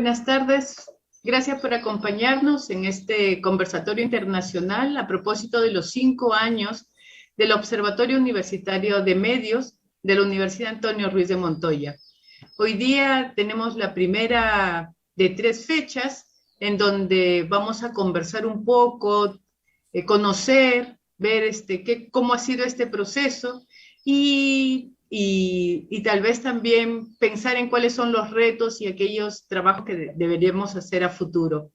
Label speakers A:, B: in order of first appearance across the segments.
A: Buenas tardes. Gracias por acompañarnos en este conversatorio internacional a propósito de los 5 años del Observatorio Universitario de Medios de la Universidad Antonio Ruiz de Montoya. Hoy día tenemos la primera de 3 fechas en donde vamos a conversar un poco, conocer, ver cómo ha sido este proceso y tal vez también pensar en cuáles son los retos y aquellos trabajos que deberíamos hacer a futuro.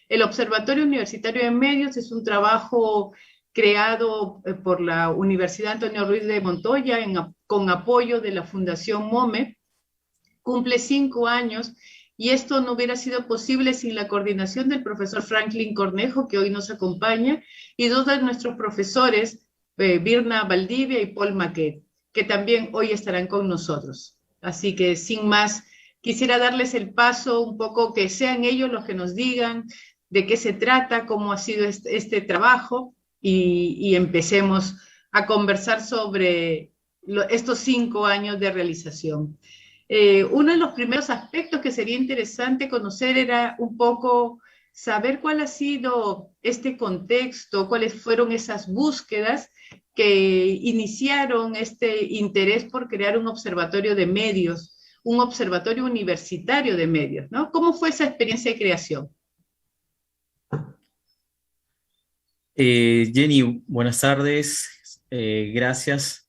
A: El Observatorio Universitario de Medios es un trabajo creado por la Universidad Antonio Ruiz de Montoya con apoyo de la Fundación MOME. Cumple 5 años y esto no hubiera sido posible sin la coordinación del profesor Franklin Cornejo, que hoy nos acompaña, y 2 de nuestros profesores, Birna Valdivia y Paul Maquet, que también hoy estarán con nosotros. Así que sin más, quisiera darles el paso un poco, que sean ellos los que nos digan de qué se trata, cómo ha sido este trabajo, y empecemos a conversar sobre estos 5 años de realización. Uno de los primeros aspectos que sería interesante conocer era un poco saber cuál ha sido este contexto, cuáles fueron esas búsquedas que iniciaron este interés por crear un observatorio de medios, un observatorio universitario de medios, ¿no? ¿Cómo fue esa experiencia de creación?
B: Jenny, buenas tardes. Gracias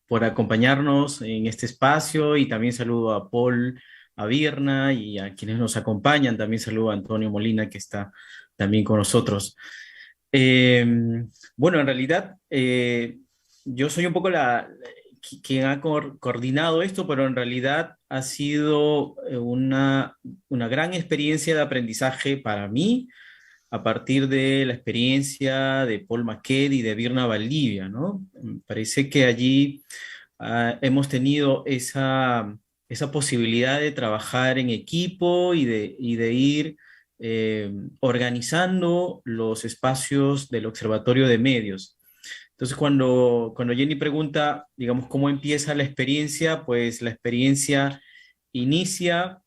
B: por acompañarnos en este espacio y también saludo a Paul, a Virna y a quienes nos acompañan. También saludo a Antonio Molina, que está también con nosotros. Eh, bueno, en realidad yo soy un poco quien ha coordinado esto, pero en realidad ha sido una gran experiencia de aprendizaje para mí a partir de la experiencia de Paul Maquet y de Virna Valdivia, ¿no? Me parece que allí hemos tenido esa posibilidad de trabajar en equipo y de ir organizando los espacios del Observatorio de Medios. Entonces, cuando Jenny pregunta, digamos, cómo empieza la experiencia, pues la experiencia inicia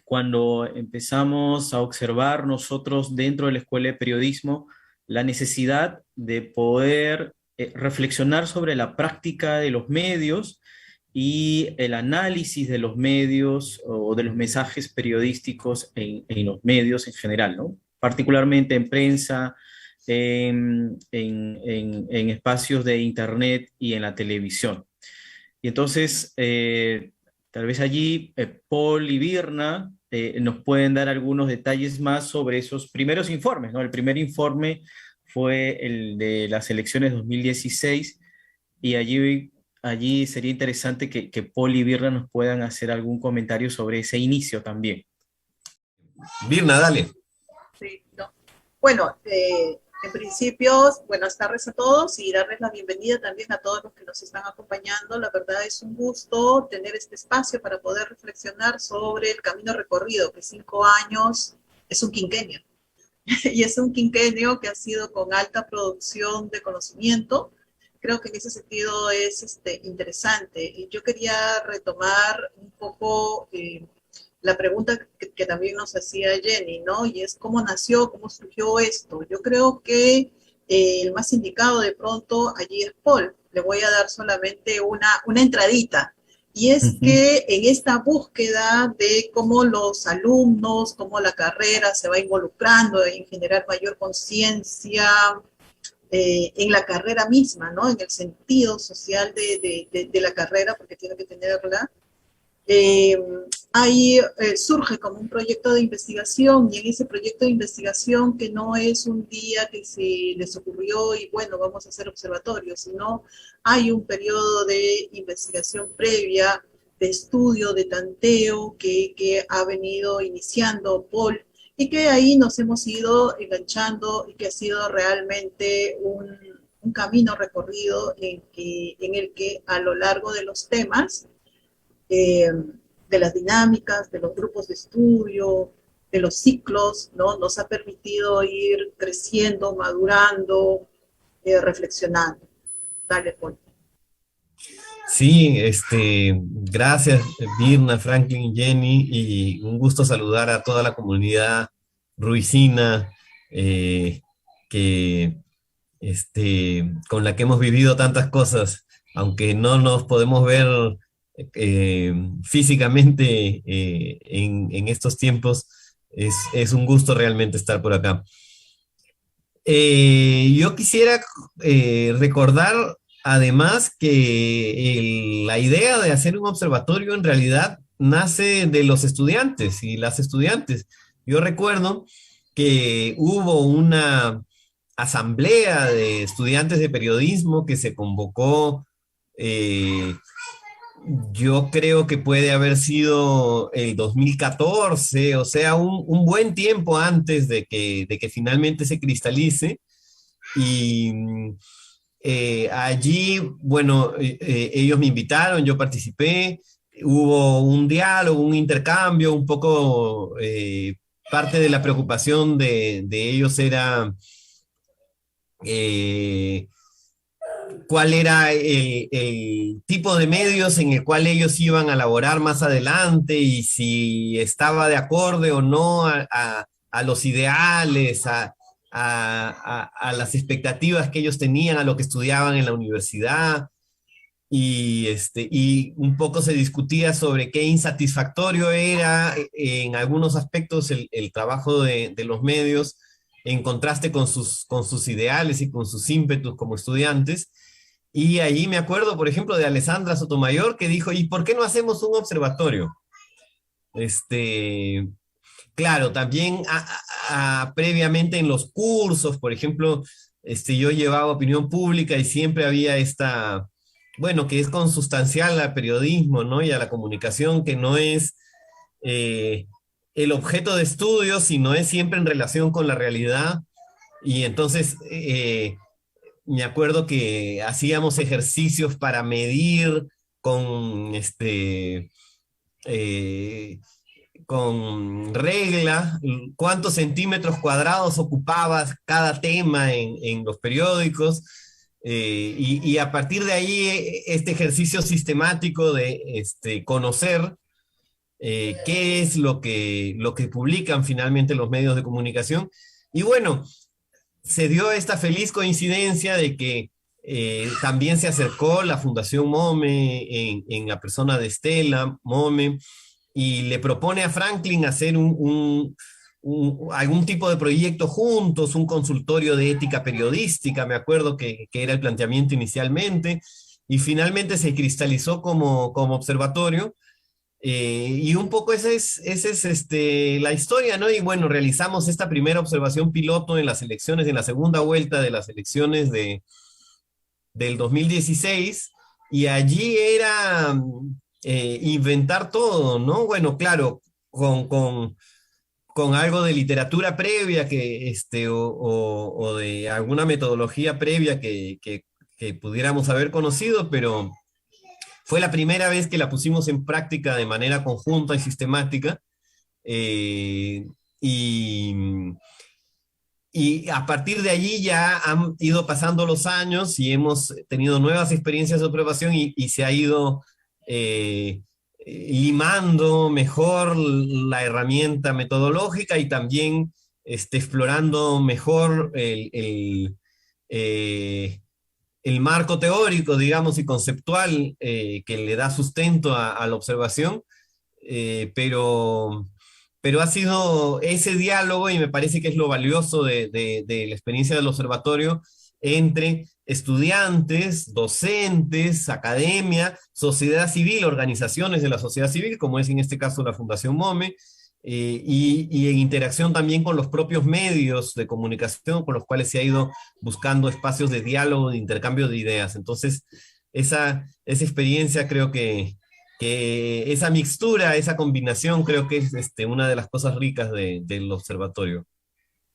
B: cuando empezamos a observar nosotros dentro de la Escuela de Periodismo la necesidad de poder reflexionar sobre la práctica de los medios y el análisis de los medios o de los mensajes periodísticos en los medios en general, ¿no? Particularmente en prensa, en espacios de Internet y en la televisión. Y entonces, tal vez allí Paul y Virna nos pueden dar algunos detalles más sobre esos primeros informes, ¿no? El primer informe fue el de las elecciones 2016 y allí sería interesante que Paul y Virna nos puedan hacer algún comentario sobre ese inicio también.
C: Virna, dale.
D: Sí, no. Bueno, en principio, buenas tardes a todos y darles la bienvenida también a todos los que nos están acompañando. La verdad es un gusto tener este espacio para poder reflexionar sobre el camino recorrido, que 5 años es un quinquenio. Y es un quinquenio que ha sido con alta producción de conocimiento. Creo que en ese sentido es interesante. Y yo quería retomar un poco la pregunta que también nos hacía Jenny, ¿no? Y es cómo nació, cómo surgió esto. Yo creo que el más indicado de pronto allí es Paul. Le voy a dar solamente una entradita. Y es que en esta búsqueda de cómo los alumnos, cómo la carrera se va involucrando en generar mayor conciencia en la carrera misma, ¿no? En el sentido social de la carrera, porque tiene que tenerla. Ahí surge como un proyecto de investigación y en ese proyecto de investigación que no es un día que se les ocurrió y bueno, vamos a hacer observatorio, sino hay un periodo de investigación previa, de estudio, de tanteo que ha venido iniciando Paul y que ahí nos hemos ido enganchando y que ha sido realmente un camino recorrido en el que a lo largo de los temas de las dinámicas, de los grupos de estudio, de los ciclos, ¿no? Nos ha permitido ir creciendo, madurando, reflexionando. Dale, Paul.
C: Sí, gracias, Birna, Franklin, Jenny, y un gusto saludar a toda la comunidad ruicina, eh, que, con la que hemos vivido tantas cosas, aunque no nos podemos ver físicamente en estos tiempos, es un gusto realmente estar por acá. Yo quisiera recordar además que la idea de hacer un observatorio en realidad nace de los estudiantes y las estudiantes. Yo recuerdo que hubo una asamblea de estudiantes de periodismo que se convocó, eh, yo creo que puede haber sido el 2014, o sea, un buen tiempo antes de que finalmente se cristalice. Y allí, bueno, ellos me invitaron, yo participé, hubo un diálogo, un intercambio, un poco, parte de la preocupación de ellos era eh, cuál era el tipo de medios en el cual ellos iban a laborar más adelante y si estaba de acorde o no a los ideales, a las expectativas que ellos tenían, a lo que estudiaban en la universidad. Y un poco se discutía sobre qué insatisfactorio era en algunos aspectos el trabajo de los medios en contraste con sus ideales y con sus ímpetus como estudiantes. Y ahí me acuerdo, por ejemplo, de Alessandra Sotomayor que dijo, ¿y por qué no hacemos un observatorio? Este, claro, también previamente en los cursos, por ejemplo, yo llevaba opinión pública y siempre había esta, bueno, que es consustancial al periodismo, ¿no? Y a la comunicación, que no es eh, el objeto de estudio, sino es siempre en relación con la realidad. Y entonces, me acuerdo que hacíamos ejercicios para medir con eh, con regla cuántos centímetros cuadrados ocupaba cada tema en los periódicos. Y a partir de ahí, este ejercicio sistemático de conocer qué es lo que publican finalmente los medios de comunicación. Y bueno, se dio esta feliz coincidencia de que también se acercó la Fundación MOME en la persona de Estela MOME y le propone a Franklin hacer algún tipo de proyecto juntos, un consultorio de ética periodística, me acuerdo que era el planteamiento inicialmente, y finalmente se cristalizó como observatorio. Y un poco esa es la historia, ¿no? Y bueno, realizamos esta primera observación piloto en las elecciones, en la segunda vuelta de las elecciones del 2016, y allí era inventar todo, ¿no? Bueno, claro, con algo de literatura previa o de alguna metodología previa que pudiéramos haber conocido, pero fue la primera vez que la pusimos en práctica de manera conjunta y sistemática. eh, y, y a partir de allí ya han ido pasando los años y hemos tenido nuevas experiencias de observación y se ha ido limando mejor la herramienta metodológica y también explorando mejor el marco teórico, digamos, y conceptual que le da sustento a la observación, pero ha sido ese diálogo y me parece que es lo valioso de la experiencia del observatorio entre estudiantes, docentes, academia, sociedad civil, organizaciones de la sociedad civil, como es en este caso la Fundación MOME, y en interacción también con los propios medios de comunicación con los cuales se ha ido buscando espacios de diálogo, de intercambio de ideas. Entonces, esa experiencia creo que esa mixtura, esa combinación creo que es una de las cosas ricas del observatorio.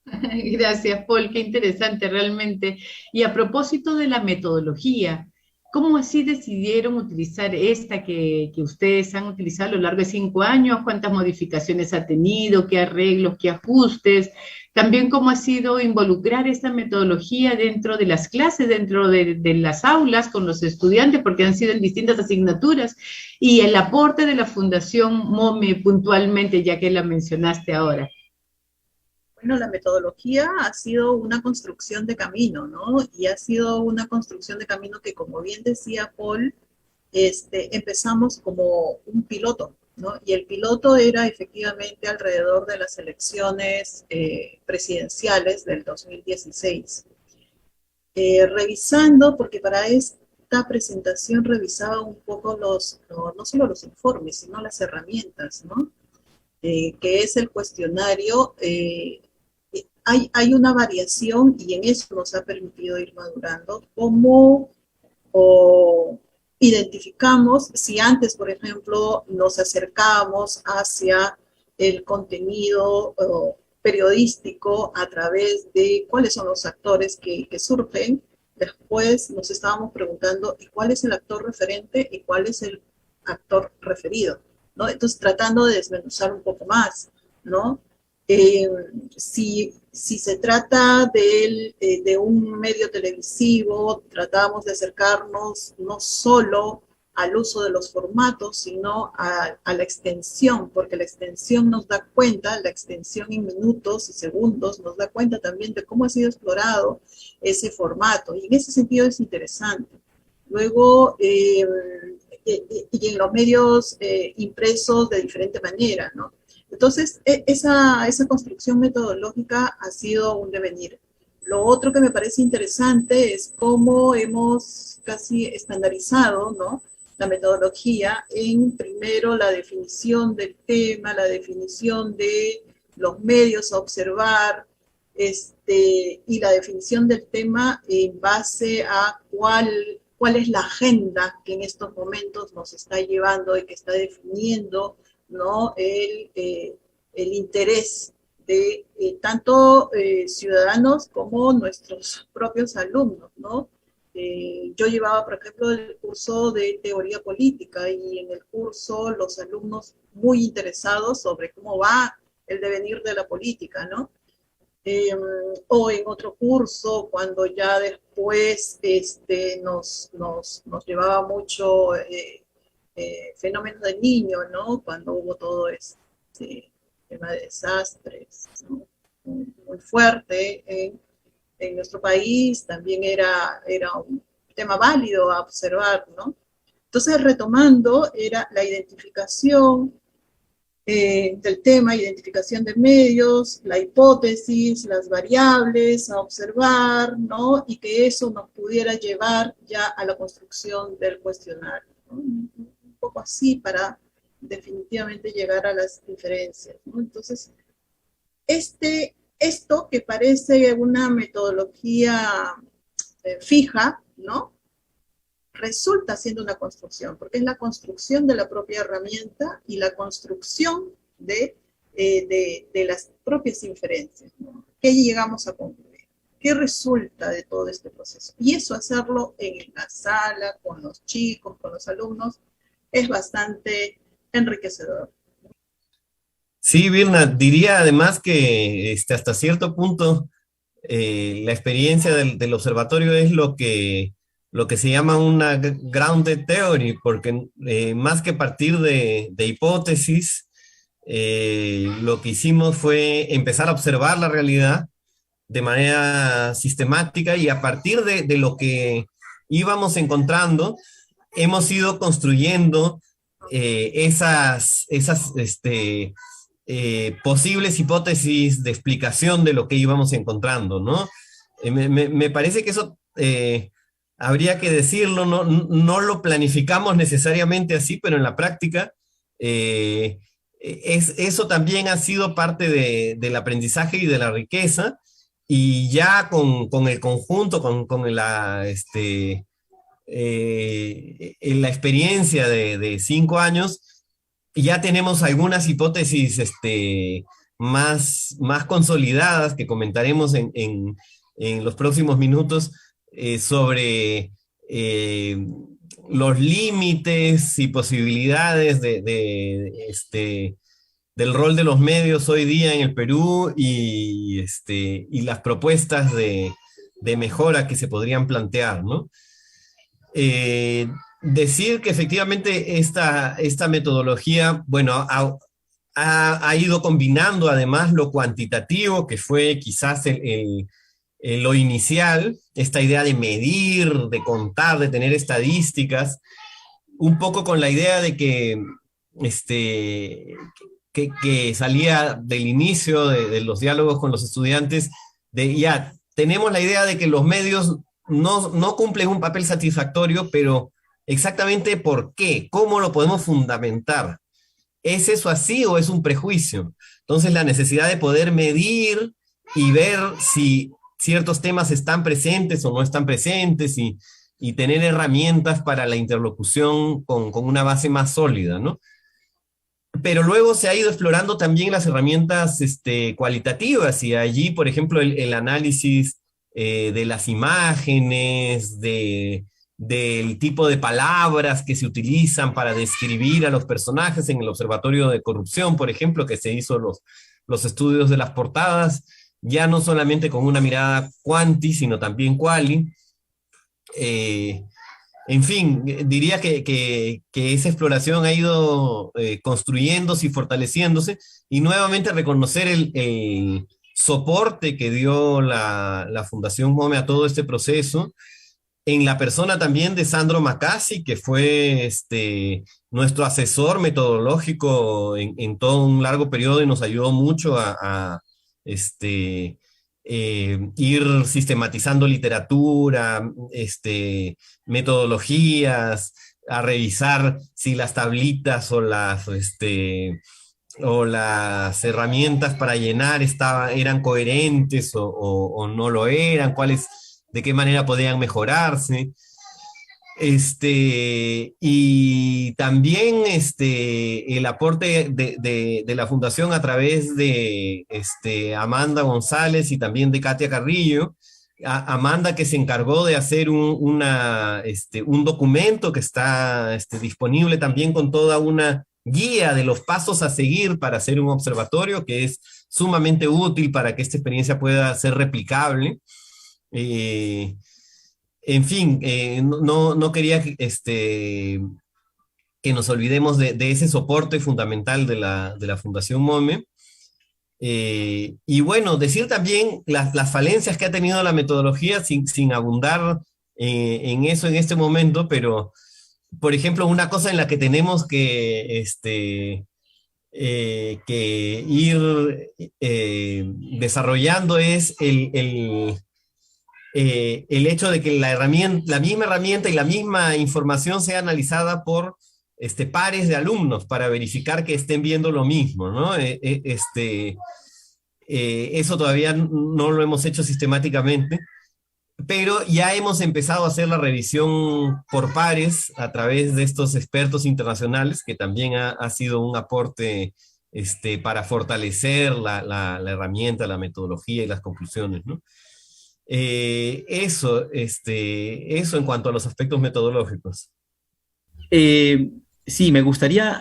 A: Gracias, Paul, qué interesante realmente. Y a propósito de la metodología, ¿Cómo así decidieron utilizar esta que ustedes han utilizado a lo largo de 5 años? ¿Cuántas modificaciones ha tenido? ¿Qué arreglos? ¿Qué ajustes? También cómo ha sido involucrar esta metodología dentro de las clases, dentro de las aulas con los estudiantes, porque han sido en distintas asignaturas, y el aporte de la Fundación MOME puntualmente, ya que la mencionaste ahora.
D: Bueno, la metodología ha sido una construcción de camino, ¿no? Y ha sido una construcción de camino que, como bien decía Paul, empezamos como un piloto, ¿no? Y el piloto era efectivamente alrededor de las elecciones presidenciales del 2016. Revisando, porque para esta presentación revisaba un poco no solo los informes, sino las herramientas, ¿no? Que es el cuestionario. Hay una variación y en eso nos ha permitido ir madurando. ¿Cómo identificamos si antes, por ejemplo, nos acercábamos hacia el contenido periodístico a través de cuáles son los actores que surgen? Después nos estábamos preguntando ¿y cuál es el actor referente y cuál es el actor referido? ¿No? Entonces, tratando de desmenuzar un poco más, ¿no? Si se trata de un medio televisivo, tratamos de acercarnos no solo al uso de los formatos, sino a la extensión, porque la extensión nos da cuenta, la extensión en minutos y segundos nos da cuenta también de cómo ha sido explorado ese formato, y en ese sentido es interesante. Luego, y en los medios impresos de diferente manera, ¿no? Entonces, esa construcción metodológica ha sido un devenir. Lo otro que me parece interesante es cómo hemos casi estandarizado, ¿no?, la metodología en, primero, la definición del tema, la definición de los medios a observar, y la definición del tema en base a cuál es la agenda que en estos momentos nos está llevando y que está definiendo, ¿no?, el interés de tanto ciudadanos como nuestros propios alumnos, ¿no? Yo llevaba, por ejemplo, el curso de teoría política, y en el curso los alumnos muy interesados sobre cómo va el devenir de la política, ¿no? O en otro curso, cuando ya después nos llevaba mucho fenómenos de niño, ¿no? Cuando hubo todo este tema de desastres, ¿no?, muy fuerte en nuestro país, también era un tema válido a observar, ¿no? Entonces, retomando, era la identificación del tema, identificación de medios, la hipótesis, las variables a observar, ¿no? Y que eso nos pudiera llevar ya a la construcción del cuestionario, ¿no? Un poco así para definitivamente llegar a las diferencias, ¿no? Entonces, esto que parece una metodología fija, ¿no?, resulta siendo una construcción, porque es la construcción de la propia herramienta y la construcción de las propias inferencias, ¿no? ¿Qué llegamos a concluir? ¿Qué resulta de todo este proceso? Y eso, hacerlo en la sala, con los chicos, con los alumnos, es bastante enriquecedor.
C: Sí, Virna, diría además que hasta cierto punto la experiencia del observatorio es lo que se llama una grounded theory, porque más que partir de hipótesis, lo que hicimos fue empezar a observar la realidad de manera sistemática, y a partir de lo que íbamos encontrando, hemos ido construyendo esas posibles hipótesis de explicación de lo que íbamos encontrando, ¿no? Me parece que eso habría que decirlo, no lo planificamos necesariamente así, pero en la práctica eso también ha sido parte del aprendizaje y de la riqueza, y ya con el conjunto, con la en la experiencia de 5 años, ya tenemos algunas hipótesis más consolidadas que comentaremos en los próximos minutos, sobre los límites y posibilidades del rol de los medios hoy día en el Perú y las propuestas de mejora que se podrían plantear, ¿no? Decir que efectivamente esta metodología, bueno, ha ido combinando además lo cuantitativo, que fue quizás lo inicial, esta idea de medir, de contar, de tener estadísticas, un poco con la idea de que salía del inicio de los diálogos con los estudiantes, de ya, tenemos la idea de que los medios no cumplen un papel satisfactorio, pero exactamente por qué, cómo lo podemos fundamentar. ¿Es eso así o es un prejuicio? Entonces la necesidad de poder medir y ver si ciertos temas están presentes o no están presentes y tener herramientas para la interlocución con una base más sólida, ¿no? Pero luego se ha ido explorando también las herramientas cualitativas y allí, por ejemplo, el análisis de las imágenes, del tipo de palabras que se utilizan para describir a los personajes en el Observatorio de Corrupción, por ejemplo, que se hizo los estudios de las portadas, ya no solamente con una mirada cuanti, sino también quali. En fin, diría que esa exploración ha ido construyéndose y fortaleciéndose, y nuevamente reconocer el soporte que dio la Fundación MOME a todo este proceso, en la persona también de Sandro Macasi, que fue nuestro asesor metodológico en todo un largo periodo y nos ayudó mucho a ir sistematizando literatura, metodologías, a revisar si las tablitas o las herramientas para llenar eran coherentes o no lo eran, de qué manera podían mejorarse. Y también el aporte de la Fundación a través de Amanda González y también de Katia Carrillo. Amanda, que se encargó de hacer un documento que está disponible también con toda una guía de los pasos a seguir para hacer un observatorio, que es sumamente útil para que esta experiencia pueda ser replicable. En fin, no quería que nos olvidemos de ese soporte fundamental de la Fundación MOME. Y bueno, decir también las falencias que ha tenido la metodología sin abundar en eso en este momento, pero, por ejemplo, una cosa en la que tenemos que ir desarrollando es el hecho de que la misma herramienta y la misma información sea analizada por pares de alumnos para verificar que estén viendo lo mismo, ¿no? Eso todavía no lo hemos hecho sistemáticamente, pero ya hemos empezado a hacer la revisión por pares a través de estos expertos internacionales, que también ha sido un aporte para fortalecer la herramienta, la metodología y las conclusiones, ¿no? Eso en cuanto a los aspectos metodológicos.
B: Sí, me gustaría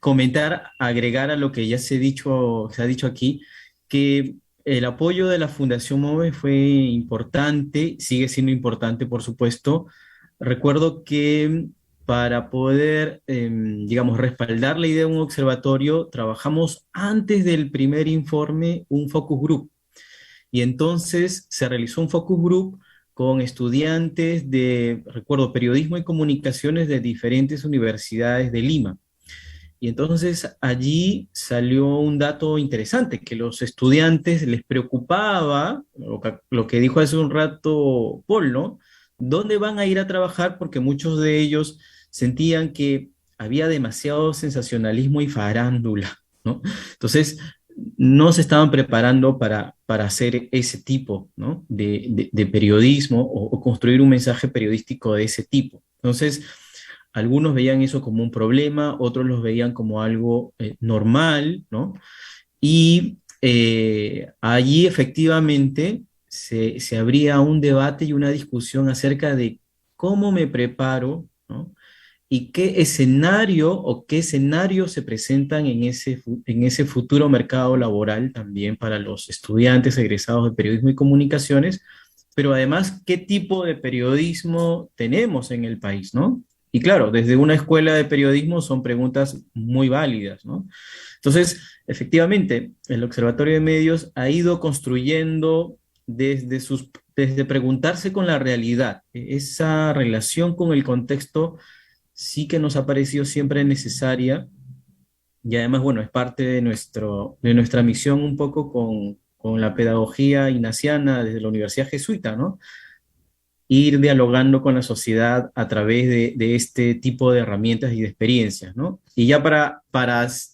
B: comentar, agregar a lo que ya se ha dicho aquí, que el apoyo de la Fundación MOVE fue importante, sigue siendo importante, por supuesto. Recuerdo que para poder, digamos, respaldar la idea de un observatorio, trabajamos antes del primer informe un focus group. Y entonces se realizó un focus group con estudiantes de, recuerdo, periodismo y comunicaciones de diferentes universidades de Lima. Y entonces allí salió un dato interesante, que los estudiantes les preocupaba, lo que dijo hace un rato Paul, ¿no? ¿Dónde van a ir a trabajar? Porque muchos de ellos sentían que había demasiado sensacionalismo y farándula, ¿no? Entonces, no se estaban preparando para hacer ese tipo, ¿no? de periodismo o construir un mensaje periodístico de ese tipo. Entonces, algunos veían eso como un problema, otros los veían como algo normal, ¿no? Y allí efectivamente se abría un debate y una discusión acerca de cómo me preparo, ¿no? Y qué escenario o qué escenarios se presentan en ese futuro mercado laboral también para los estudiantes egresados de periodismo y comunicaciones, pero además qué tipo de periodismo tenemos en el país, ¿no? Y claro, desde una escuela de periodismo son preguntas muy válidas, ¿no? Entonces, efectivamente, el Observatorio de Medios ha ido construyendo desde preguntarse con la realidad, esa relación con el contexto sí que nos ha parecido siempre necesaria y además, bueno, es parte de nuestra misión un poco con la pedagogía ignaciana desde la Universidad Jesuita, ¿no? Ir dialogando con la sociedad a través de este tipo de herramientas y de experiencias, ¿no? Y ya para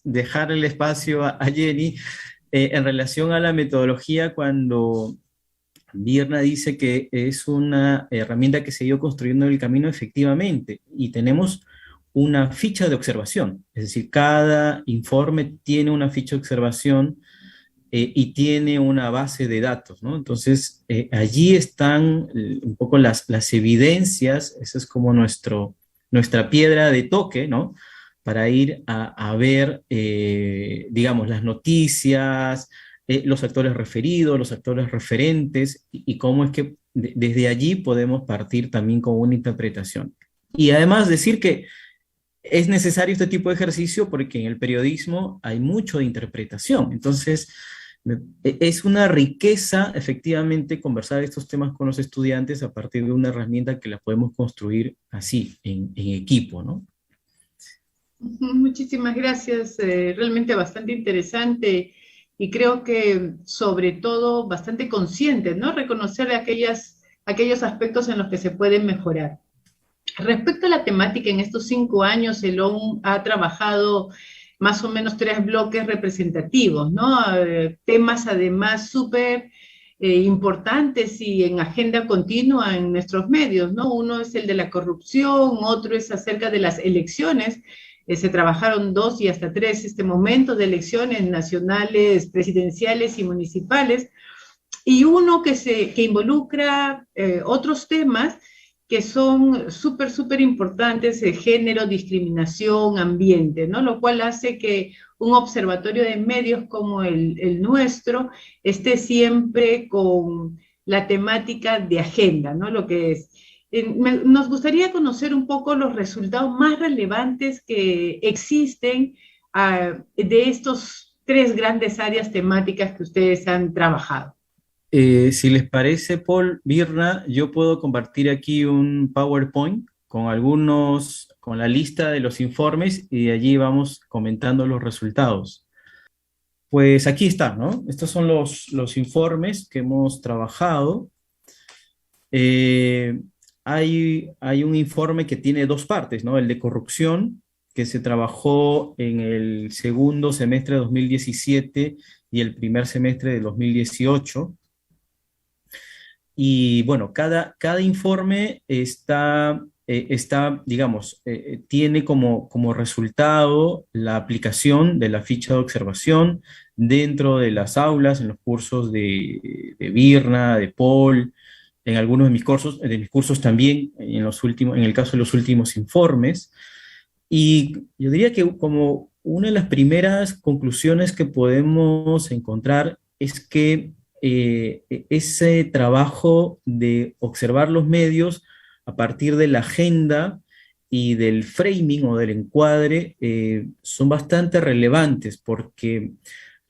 B: dejar el espacio a Jenny, en relación a la metodología, cuando Virna dice que es una herramienta que se ha ido construyendo en el camino efectivamente, y tenemos una ficha de observación, es decir, cada informe tiene una ficha de observación y tiene una base de datos, ¿no? Entonces, allí están un poco las evidencias, esa es como nuestra piedra de toque, ¿no? Para ir a ver, digamos, las noticias, los actores referidos, los actores referentes, y cómo es que desde allí podemos partir también con una interpretación. Y además decir que es necesario este tipo de ejercicio porque en el periodismo hay mucho de interpretación. Entonces, es una riqueza efectivamente conversar estos temas con los estudiantes a partir de una herramienta que la podemos construir así, en equipo, ¿no?
A: Muchísimas gracias, realmente bastante interesante y creo que sobre todo bastante consciente, ¿no? Reconocer aquellos aspectos en los que se pueden mejorar. Respecto a la temática, en estos 5 años el OUM ha trabajado más o menos 3 bloques representativos, ¿no? Temas además súper importantes y en agenda continua en nuestros medios, ¿no? Uno es el de la corrupción, otro es acerca de las elecciones. Se trabajaron 2 y hasta 3 momentos de elecciones nacionales, presidenciales y municipales, y uno que involucra otros temas que son súper importantes, género, discriminación, ambiente, ¿no? Lo cual hace que un observatorio de medios como el nuestro esté siempre con la temática de agenda, ¿no? Lo que es. Nos gustaría conocer un poco los resultados más relevantes que existen de estos 3 grandes áreas temáticas que ustedes han trabajado.
B: Si les parece, Paul, Virna, yo puedo compartir aquí un PowerPoint con la lista de los informes y de allí vamos comentando los resultados. Pues aquí está, ¿no? Estos son los informes que hemos trabajado. Hay un informe que tiene 2 partes, ¿no? El de corrupción, que se trabajó en el segundo semestre de 2017 y el primer semestre de 2018. Y bueno, cada informe digamos, tiene como resultado la aplicación de la ficha de observación dentro de las aulas, en los cursos de Virna, de Paul, en algunos de mis cursos también, en el caso de los últimos informes. Y yo diría que como una de las primeras conclusiones que podemos encontrar es que ese trabajo de observar los medios a partir de la agenda y del framing o del encuadre son bastante relevantes porque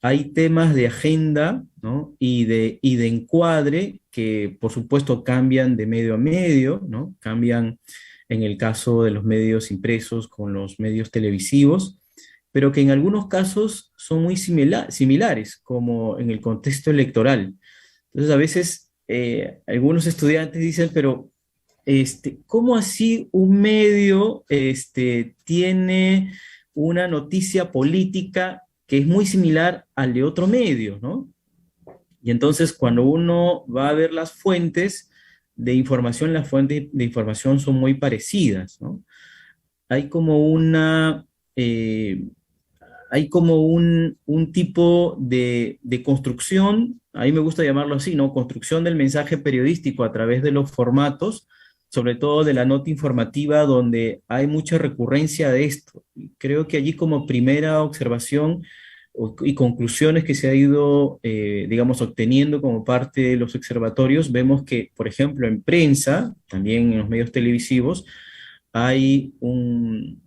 B: hay temas de agenda, ¿no? y de encuadre que por supuesto cambian de medio a medio, ¿no? Cambian en el caso de los medios impresos con los medios televisivos, pero que en algunos casos son muy similares, como en el contexto electoral. Entonces, a veces algunos estudiantes dicen, pero ¿cómo así un medio tiene una noticia política que es muy similar al de otro medio, ¿no? Y entonces, cuando uno va a ver las fuentes de información, las fuentes de información son muy parecidas, ¿no? Hay como hay como un tipo de construcción, a mí me gusta llamarlo así, ¿no? Construcción del mensaje periodístico a través de los formatos, sobre todo de la nota informativa, donde hay mucha recurrencia de esto. Creo que allí como primera observación y conclusiones que se ha ido, digamos, obteniendo como parte de los observatorios, vemos que, por ejemplo, en prensa, también en los medios televisivos, hay un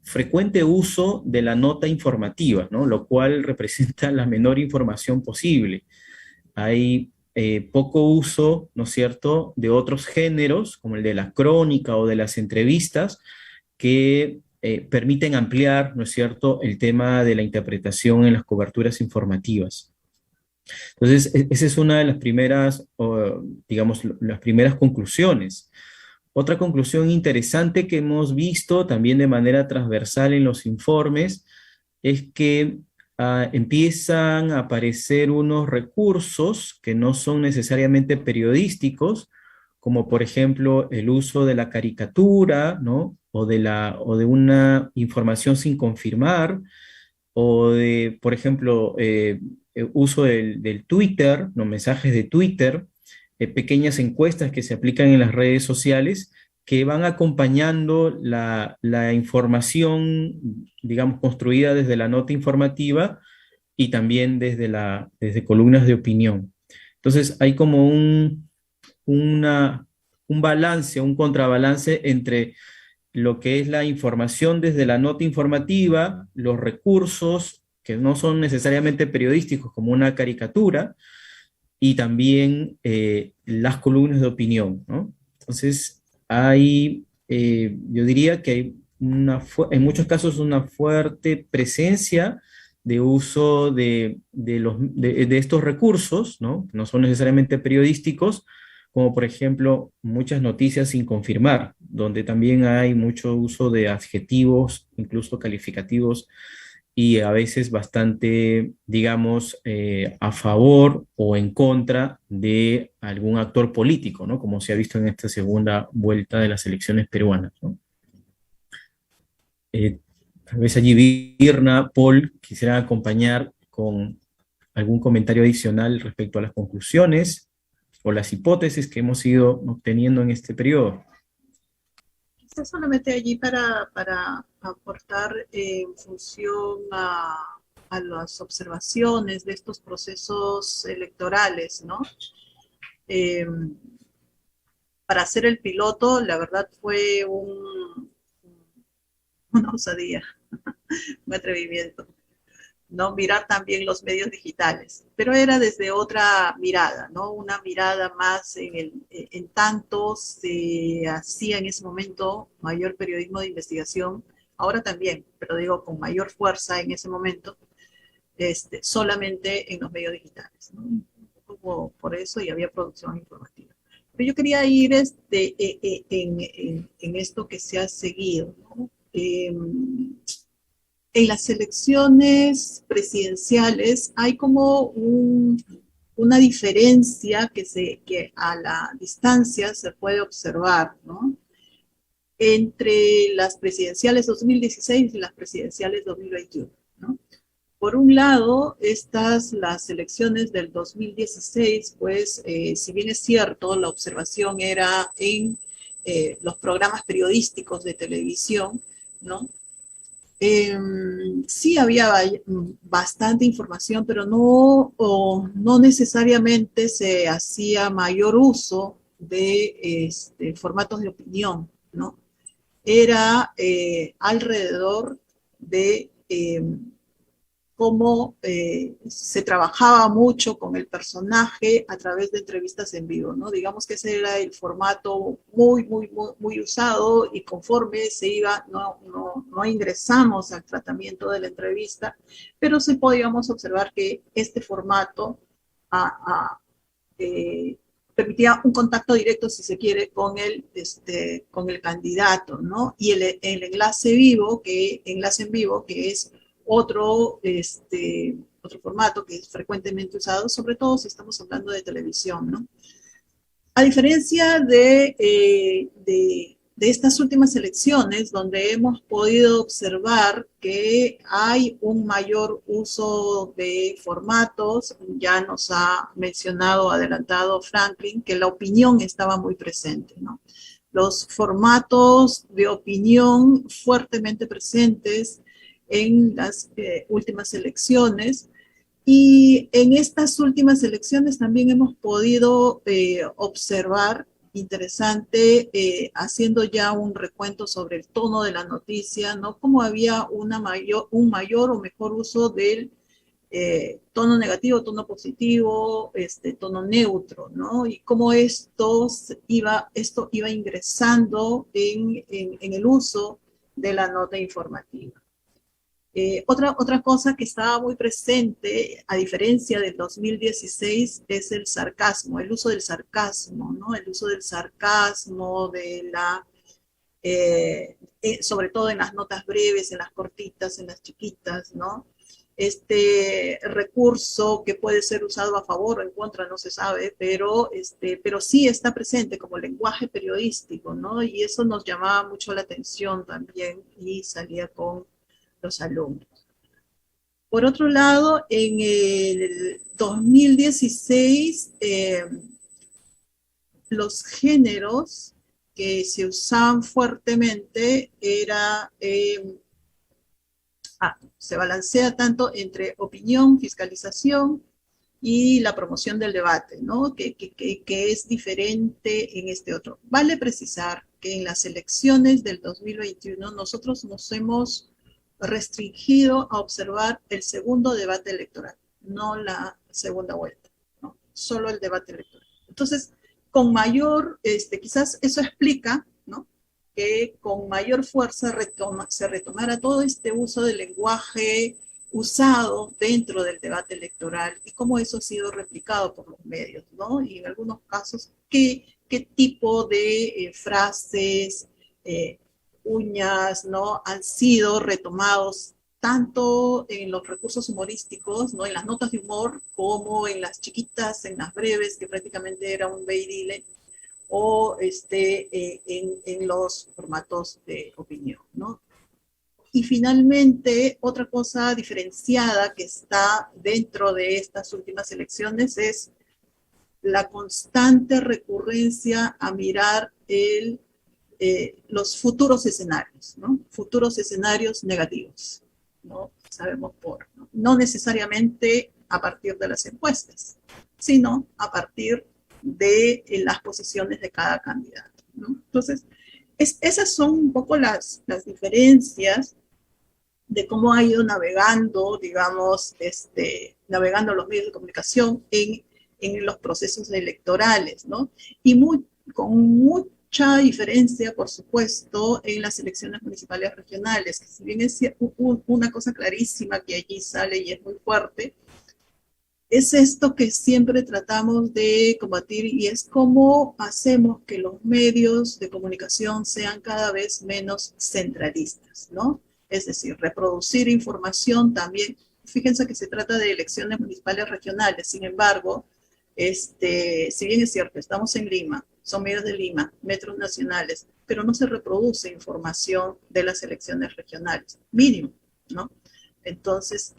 B: frecuente uso de la nota informativa, ¿no? Lo cual representa la menor información posible. Hay poco uso, ¿no es cierto?, de otros géneros, como el de la crónica o de las entrevistas, que permiten ampliar, ¿no es cierto?, el tema de la interpretación en las coberturas informativas. Entonces, esa es una de las primeras, digamos, las primeras conclusiones. Otra conclusión interesante que hemos visto también de manera transversal en los informes es que empiezan a aparecer unos recursos que no son necesariamente periodísticos, como por ejemplo el uso de la caricatura, ¿no? O de una información sin confirmar, o de, por ejemplo, uso del Twitter, ¿no? Mensajes de Twitter, pequeñas encuestas que se aplican en las redes sociales que van acompañando la información, digamos, construida desde la nota informativa y también desde columnas de opinión. Entonces hay como un balance, un contrabalance entre lo que es la información desde la nota informativa, los recursos que no son necesariamente periodísticos como una caricatura, y también las columnas de opinión, ¿no? Entonces, yo diría que hay en muchos casos una fuerte presencia de uso de estos recursos, ¿no? No son necesariamente periodísticos, como por ejemplo muchas noticias sin confirmar, donde también hay mucho uso de adjetivos, incluso calificativos, y a veces bastante, digamos, a favor o en contra de algún actor político, ¿no? Como se ha visto en esta segunda vuelta de las elecciones peruanas, ¿no? Tal vez allí Virna, Paul, quisiera acompañar con algún comentario adicional respecto a las conclusiones o las hipótesis que hemos ido obteniendo en este periodo.
D: Quizás solamente allí para aportar en función a las observaciones de estos procesos electorales, ¿no? Para hacer el piloto, la verdad fue una osadía, un atrevimiento, ¿no? Mirar también los medios digitales, pero era desde otra mirada, ¿no? Una mirada más en tanto se hacía en ese momento mayor periodismo de investigación, ahora también, pero digo con mayor fuerza en ese momento, solamente en los medios digitales, ¿no? Un poco por eso, y había producción informativa. Pero yo quería ir en esto que se ha seguido, ¿no? En las elecciones presidenciales hay como una diferencia que a la distancia se puede observar, ¿no? Entre las presidenciales 2016 y las presidenciales 2021, ¿no? Por un lado, las elecciones del 2016, pues, si bien es cierto, la observación era en los programas periodísticos de televisión, ¿no? Sí había bastante información, pero no necesariamente se hacía mayor uso de formatos de opinión, ¿no? Era alrededor de cómo se trabajaba mucho con el personaje a través de entrevistas en vivo, ¿no? Digamos que ese era el formato muy usado, y conforme se iba, no ingresamos al tratamiento de la entrevista, pero sí podíamos observar que este formato permitía un contacto directo, si se quiere, con el candidato, ¿no? Y el enlace en vivo, que es otro formato que es frecuentemente usado, sobre todo si estamos hablando de televisión, ¿no? A diferencia de estas últimas elecciones, donde hemos podido observar que hay un mayor uso de formatos. Ya nos ha mencionado, adelantado Franklin, que la opinión estaba muy presente, ¿no? Los formatos de opinión fuertemente presentes en las últimas elecciones. Y en estas últimas elecciones también hemos podido observar, interesante, haciendo ya un recuento sobre el tono de la noticia, ¿no? Cómo había un mayor o mejor uso del tono negativo, tono positivo, tono neutro, ¿no? Y cómo esto iba ingresando en el uso de la nota informativa. Otra cosa que estaba muy presente, a diferencia del 2016, es el sarcasmo, el uso del sarcasmo, ¿no? El uso del sarcasmo, sobre todo en las notas breves, en las cortitas, en las chiquitas, ¿no? Este recurso que puede ser usado a favor o en contra, no se sabe, pero sí está presente como lenguaje periodístico, ¿no? Y eso nos llamaba mucho la atención también y salía con los alumnos. Por otro lado, en el 2016, los géneros que se usaban fuertemente se balancea tanto entre opinión, fiscalización y la promoción del debate, ¿no? Que es diferente en este otro. Vale precisar que en las elecciones del 2021 nosotros nos hemos restringido a observar el segundo debate electoral, no la segunda vuelta, ¿no? Solo el debate electoral. Entonces, con mayor, quizás eso explica, ¿no?, que con mayor fuerza se retomara todo este uso del lenguaje usado dentro del debate electoral y cómo eso ha sido replicado por los medios, ¿no? Y en algunos casos, qué tipo de frases, uñas, ¿no?, han sido retomados tanto en los recursos humorísticos, ¿no?, en las notas de humor, como en las chiquitas, en las breves, que prácticamente era un ve y dile, o en los formatos de opinión, ¿no? Y finalmente, otra cosa diferenciada que está dentro de estas últimas elecciones es la constante recurrencia a mirar los futuros escenarios, ¿no? Futuros escenarios negativos, ¿no? Sabemos no necesariamente a partir de las encuestas, sino a partir de las posiciones de cada candidato, ¿no? Entonces, esas son un poco las diferencias de cómo ha ido navegando, digamos, navegando los medios de comunicación en los procesos electorales, ¿no? Y con mucha diferencia, por supuesto, en las elecciones municipales regionales, que si bien es una cosa clarísima que allí sale y es muy fuerte, es esto que siempre tratamos de combatir, y es cómo hacemos que los medios de comunicación sean cada vez menos centralistas, ¿no? Es decir, reproducir información también. Fíjense que se trata de elecciones municipales regionales, sin embargo, si bien es cierto, estamos en Lima, son medios de Lima, metros nacionales, pero no se reproduce información de las elecciones regionales, mínimo, ¿no? Entonces,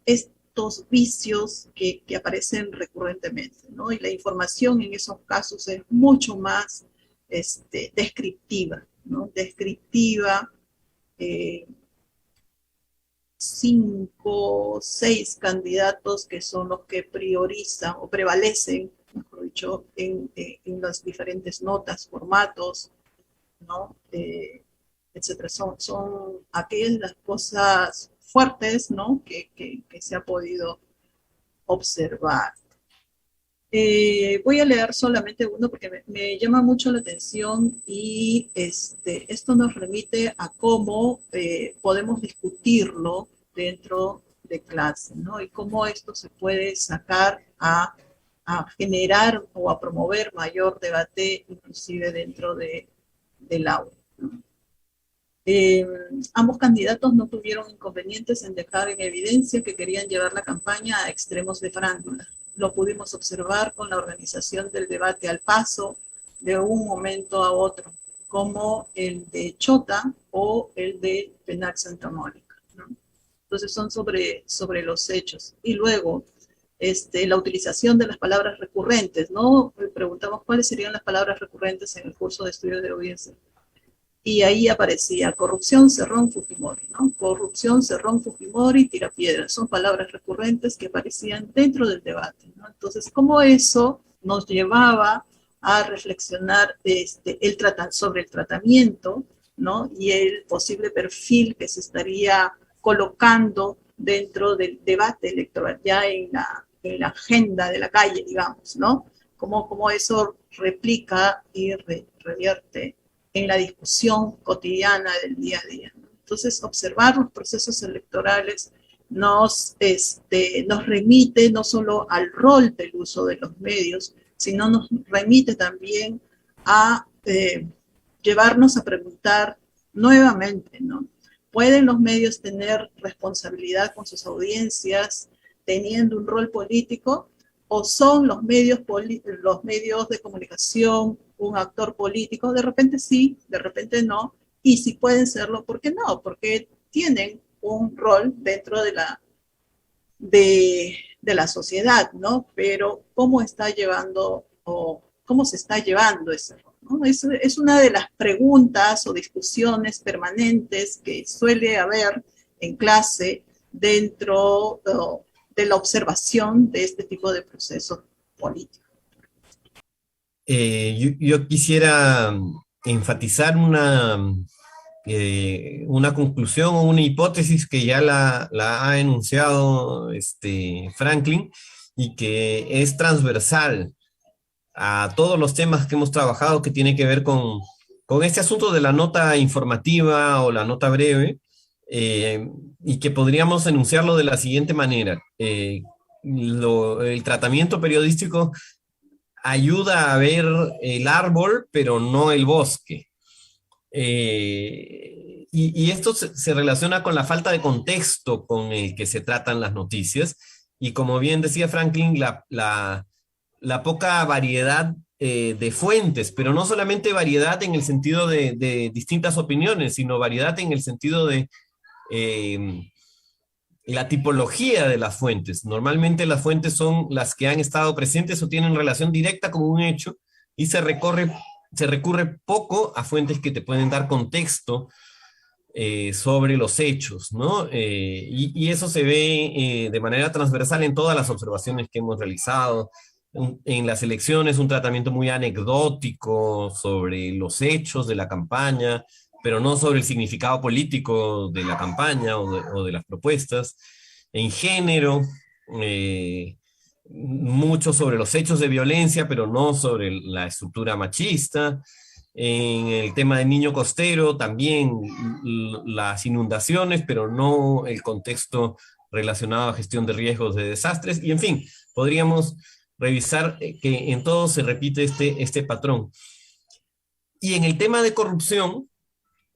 D: estos vicios que aparecen recurrentemente, ¿no? Y la información en esos casos es mucho más descriptiva, ¿no? Descriptiva, 5, 6 candidatos que son los que priorizan o prevalecen, mejor dicho, en las diferentes notas, formatos, ¿no? Etcétera. Son aquellas las cosas fuertes, ¿no?, que se ha podido observar. Voy a leer solamente uno porque me llama mucho la atención, y esto nos remite a cómo podemos discutirlo dentro de clase, ¿no? Y cómo esto se puede sacar a generar o a promover mayor debate, inclusive dentro del aula, ¿no? Ambos candidatos no tuvieron inconvenientes en dejar en evidencia que querían llevar la campaña a extremos de farándula. Lo pudimos observar con la organización del debate al paso de un momento a otro. como el de Chota o el de Penac Santa Mónica, ¿no? Entonces son sobre los hechos. Y luego, la utilización de las palabras recurrentes, ¿no? Preguntamos cuáles serían las palabras recurrentes en el curso de estudios de audiencia. Y ahí aparecía corrupción, Cerrón, Fujimori, ¿no? Corrupción, Cerrón, Fujimori, tirapiedra. Son palabras recurrentes que aparecían dentro del debate, ¿no? Entonces, ¿cómo eso nos llevaba a reflexionar sobre el tratamiento, ¿no? Y el posible perfil que se estaría colocando dentro del debate electoral, ya en la agenda de la calle, digamos, ¿no? Cómo eso replica y revierte en la discusión cotidiana del día a día, ¿no? Entonces, observar los procesos electorales nos remite no solo al rol del uso de los medios, sino nos remite también a llevarnos a preguntar nuevamente, ¿no? ¿Pueden los medios tener responsabilidad con sus audiencias teniendo un rol político? ¿O son los medios de comunicación un actor político? De repente sí, de repente no. Y si pueden serlo, ¿por qué no? Porque tienen un rol dentro de la sociedad, ¿no? Pero ¿cómo está llevando o cómo se está llevando ese rol, ¿no? Es una de las preguntas o discusiones permanentes que suele haber en clase dentro de la observación de este tipo de procesos políticos.
C: Yo quisiera enfatizar una conclusión o una hipótesis que ya la ha enunciado Franklin, y que es transversal a todos los temas que hemos trabajado, que tiene que ver con este asunto de la nota informativa o la nota breve, y que podríamos enunciarlo de la siguiente manera. El tratamiento periodístico ayuda a ver el árbol, pero no el bosque. Y esto se relaciona con la falta de contexto con el que se tratan las noticias, y como bien decía Franklin, la poca variedad de fuentes, pero no solamente variedad en el sentido de distintas opiniones, sino variedad en el sentido de la tipología de las fuentes. Normalmente las fuentes son las que han estado presentes o tienen relación directa con un hecho, y se recurre poco a fuentes que te pueden dar contexto sobre los hechos, ¿no? Y eso se ve de manera transversal en todas las observaciones que hemos realizado. En las elecciones, un tratamiento muy anecdótico sobre los hechos de la campaña, pero no sobre el significado político de la campaña o de las propuestas. En género, mucho sobre los hechos de violencia, pero no sobre la estructura machista. En el tema del niño costero, también las inundaciones, pero no el contexto relacionado a gestión de riesgos de desastres. Y en fin, podríamos revisar que en todo se repite este patrón. Y en el tema de corrupción,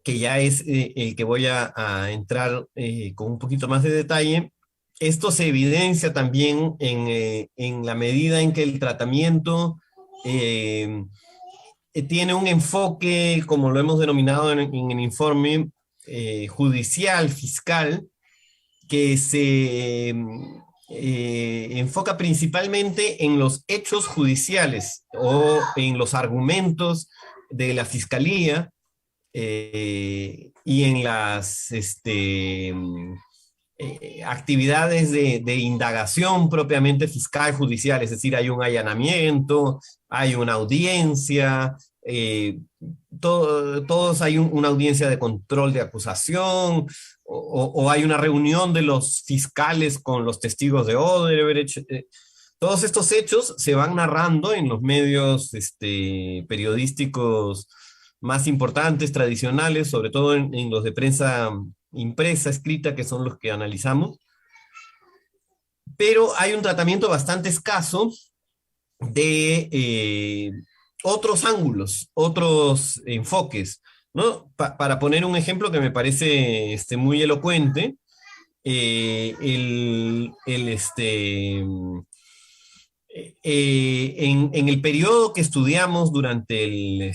C: que ya es el que voy a entrar con un poquito más de detalle, esto se evidencia también en la medida en que el tratamiento tiene un enfoque, como lo hemos denominado en el informe, judicial, fiscal, que se enfoca principalmente en los hechos judiciales o en los argumentos de la fiscalía, y en las actividades de indagación propiamente fiscal judicial, es decir, hay un allanamiento, hay una audiencia, todos hay una audiencia de control de acusación, o hay una reunión de los fiscales con los testigos de Odebrecht. Todos estos hechos se van narrando en los medios periodísticos más importantes, tradicionales, sobre todo en los de prensa impresa, escrita, que son los que analizamos. Pero hay un tratamiento bastante escaso de otros ángulos, otros enfoques, ¿no? Para poner un ejemplo que me parece muy elocuente, en el periodo que estudiamos durante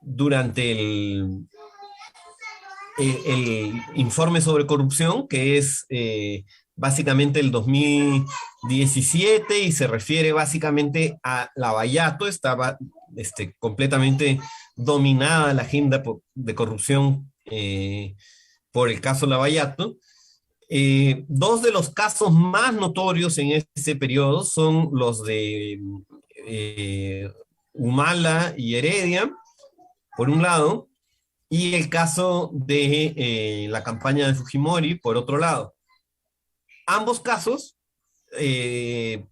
C: durante el informe sobre corrupción, que es básicamente el 2017 y se refiere básicamente a Lavallato. Estaba completamente dominada la agenda de corrupción por el caso Lavallato. Dos de los casos más notorios en ese periodo son los de Humala y Heredia, por un lado, y el caso de la campaña de Fujimori, por otro lado. Ambos casos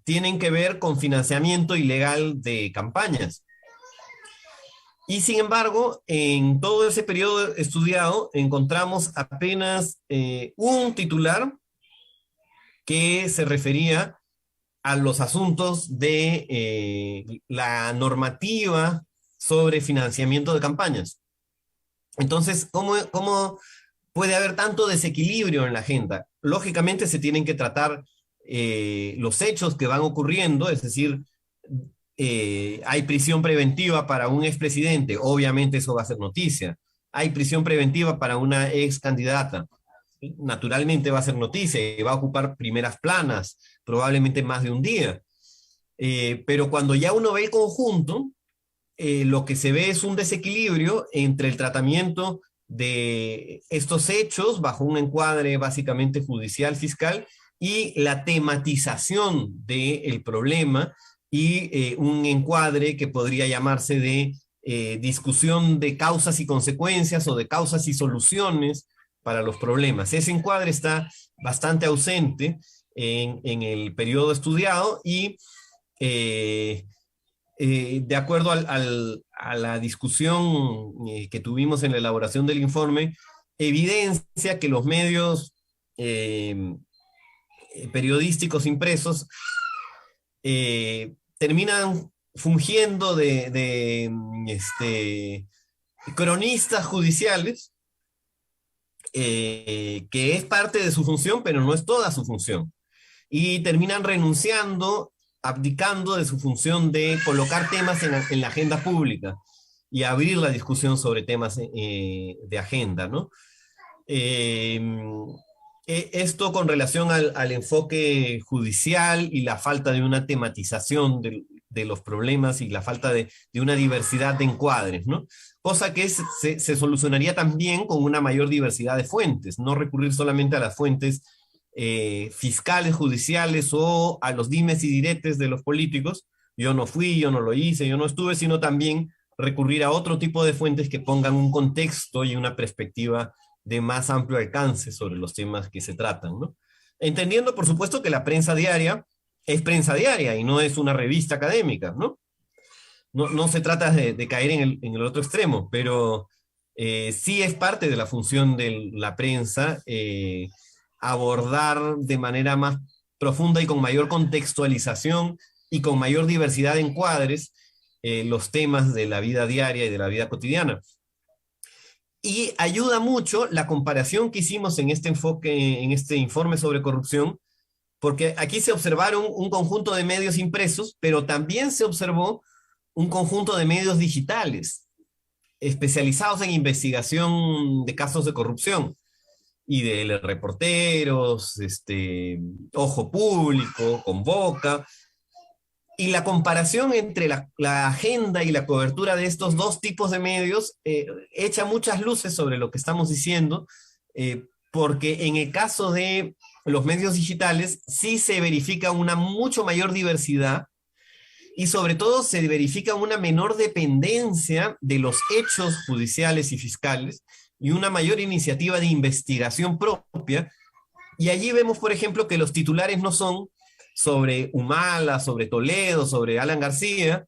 C: tienen que ver con financiamiento ilegal de campañas. Y sin embargo, en todo ese periodo estudiado, encontramos apenas un titular que se refería a los asuntos de la normativa sobre financiamiento de campañas. Entonces, ¿cómo puede haber tanto desequilibrio en la agenda? Lógicamente se tienen que tratar los hechos que van ocurriendo, es decir, hay prisión preventiva para un expresidente, obviamente eso va a ser noticia. Hay prisión preventiva para una ex candidata, naturalmente va a ser noticia y va a ocupar primeras planas, probablemente más de un día. Pero cuando ya uno ve el conjunto, lo que se ve es un desequilibrio entre el tratamiento de estos hechos bajo un encuadre básicamente judicial, fiscal, y la tematización del problema y un encuadre que podría llamarse de discusión de causas y consecuencias o de causas y soluciones para los problemas. Ese encuadre está bastante ausente en el periodo estudiado y de acuerdo a la discusión que tuvimos en la elaboración del informe, evidencia que los medios periodísticos impresos terminan fungiendo de cronistas judiciales, que es parte de su función, pero no es toda su función. Y terminan renunciando, abdicando de su función de colocar temas en la agenda pública y abrir la discusión sobre temas de agenda, ¿no? Esto con relación al enfoque judicial y la falta de una tematización de los problemas y la falta de una diversidad de encuadres, ¿no? Cosa que se solucionaría también con una mayor diversidad de fuentes, no recurrir solamente a las fuentes fiscales, judiciales o a los dimes y diretes de los políticos. Yo no fui, yo no lo hice, yo no estuve, sino también recurrir a otro tipo de fuentes que pongan un contexto y una perspectiva de más amplio alcance sobre los temas que se tratan, ¿no? Entendiendo, por supuesto, que la prensa diaria es prensa diaria y no es una revista académica, ¿no? No se trata de caer en el otro extremo, pero sí es parte de la función de la prensa abordar de manera más profunda y con mayor contextualización y con mayor diversidad de encuadres los temas de la vida diaria y de la vida cotidiana. Y ayuda mucho la comparación que hicimos en este enfoque, en este informe sobre corrupción, porque aquí se observaron un conjunto de medios impresos, pero también se observó un conjunto de medios digitales especializados en investigación de casos de corrupción, y reporteros, Ojo Público, Convoca, y la comparación entre la agenda y la cobertura de estos dos tipos de medios echa muchas luces sobre lo que estamos diciendo, porque en el caso de los medios digitales sí se verifica una mucho mayor diversidad y sobre todo se verifica una menor dependencia de los hechos judiciales y fiscales y una mayor iniciativa de investigación propia. Y allí vemos, por ejemplo, que los titulares no son sobre Humala, sobre Toledo, sobre Alan García,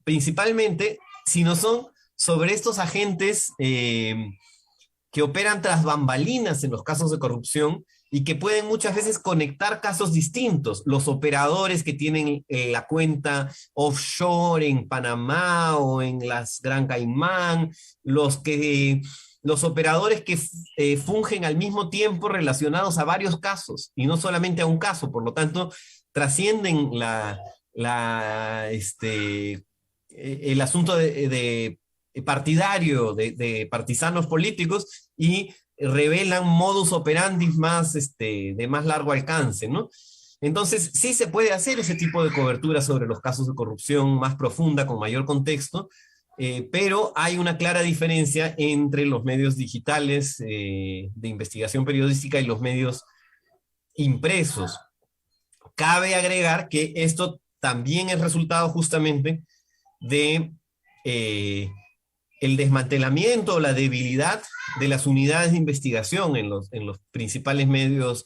C: principalmente, sino son sobre estos agentes que operan tras bambalinas en los casos de corrupción y que pueden muchas veces conectar casos distintos. Los operadores que tienen la cuenta offshore en Panamá o en las Gran Caimán, los operadores que fungen al mismo tiempo relacionados a varios casos y no solamente a un caso, por lo tanto, trascienden el asunto de partidario de partisanos políticos y revelan modus operandi más, de más largo alcance, ¿no? Entonces, sí se puede hacer ese tipo de cobertura sobre los casos de corrupción más profunda, con mayor contexto, pero hay una clara diferencia entre los medios digitales de investigación periodística y los medios impresos. Cabe agregar que esto también es resultado justamente de el desmantelamiento o la debilidad de las unidades de investigación en los principales medios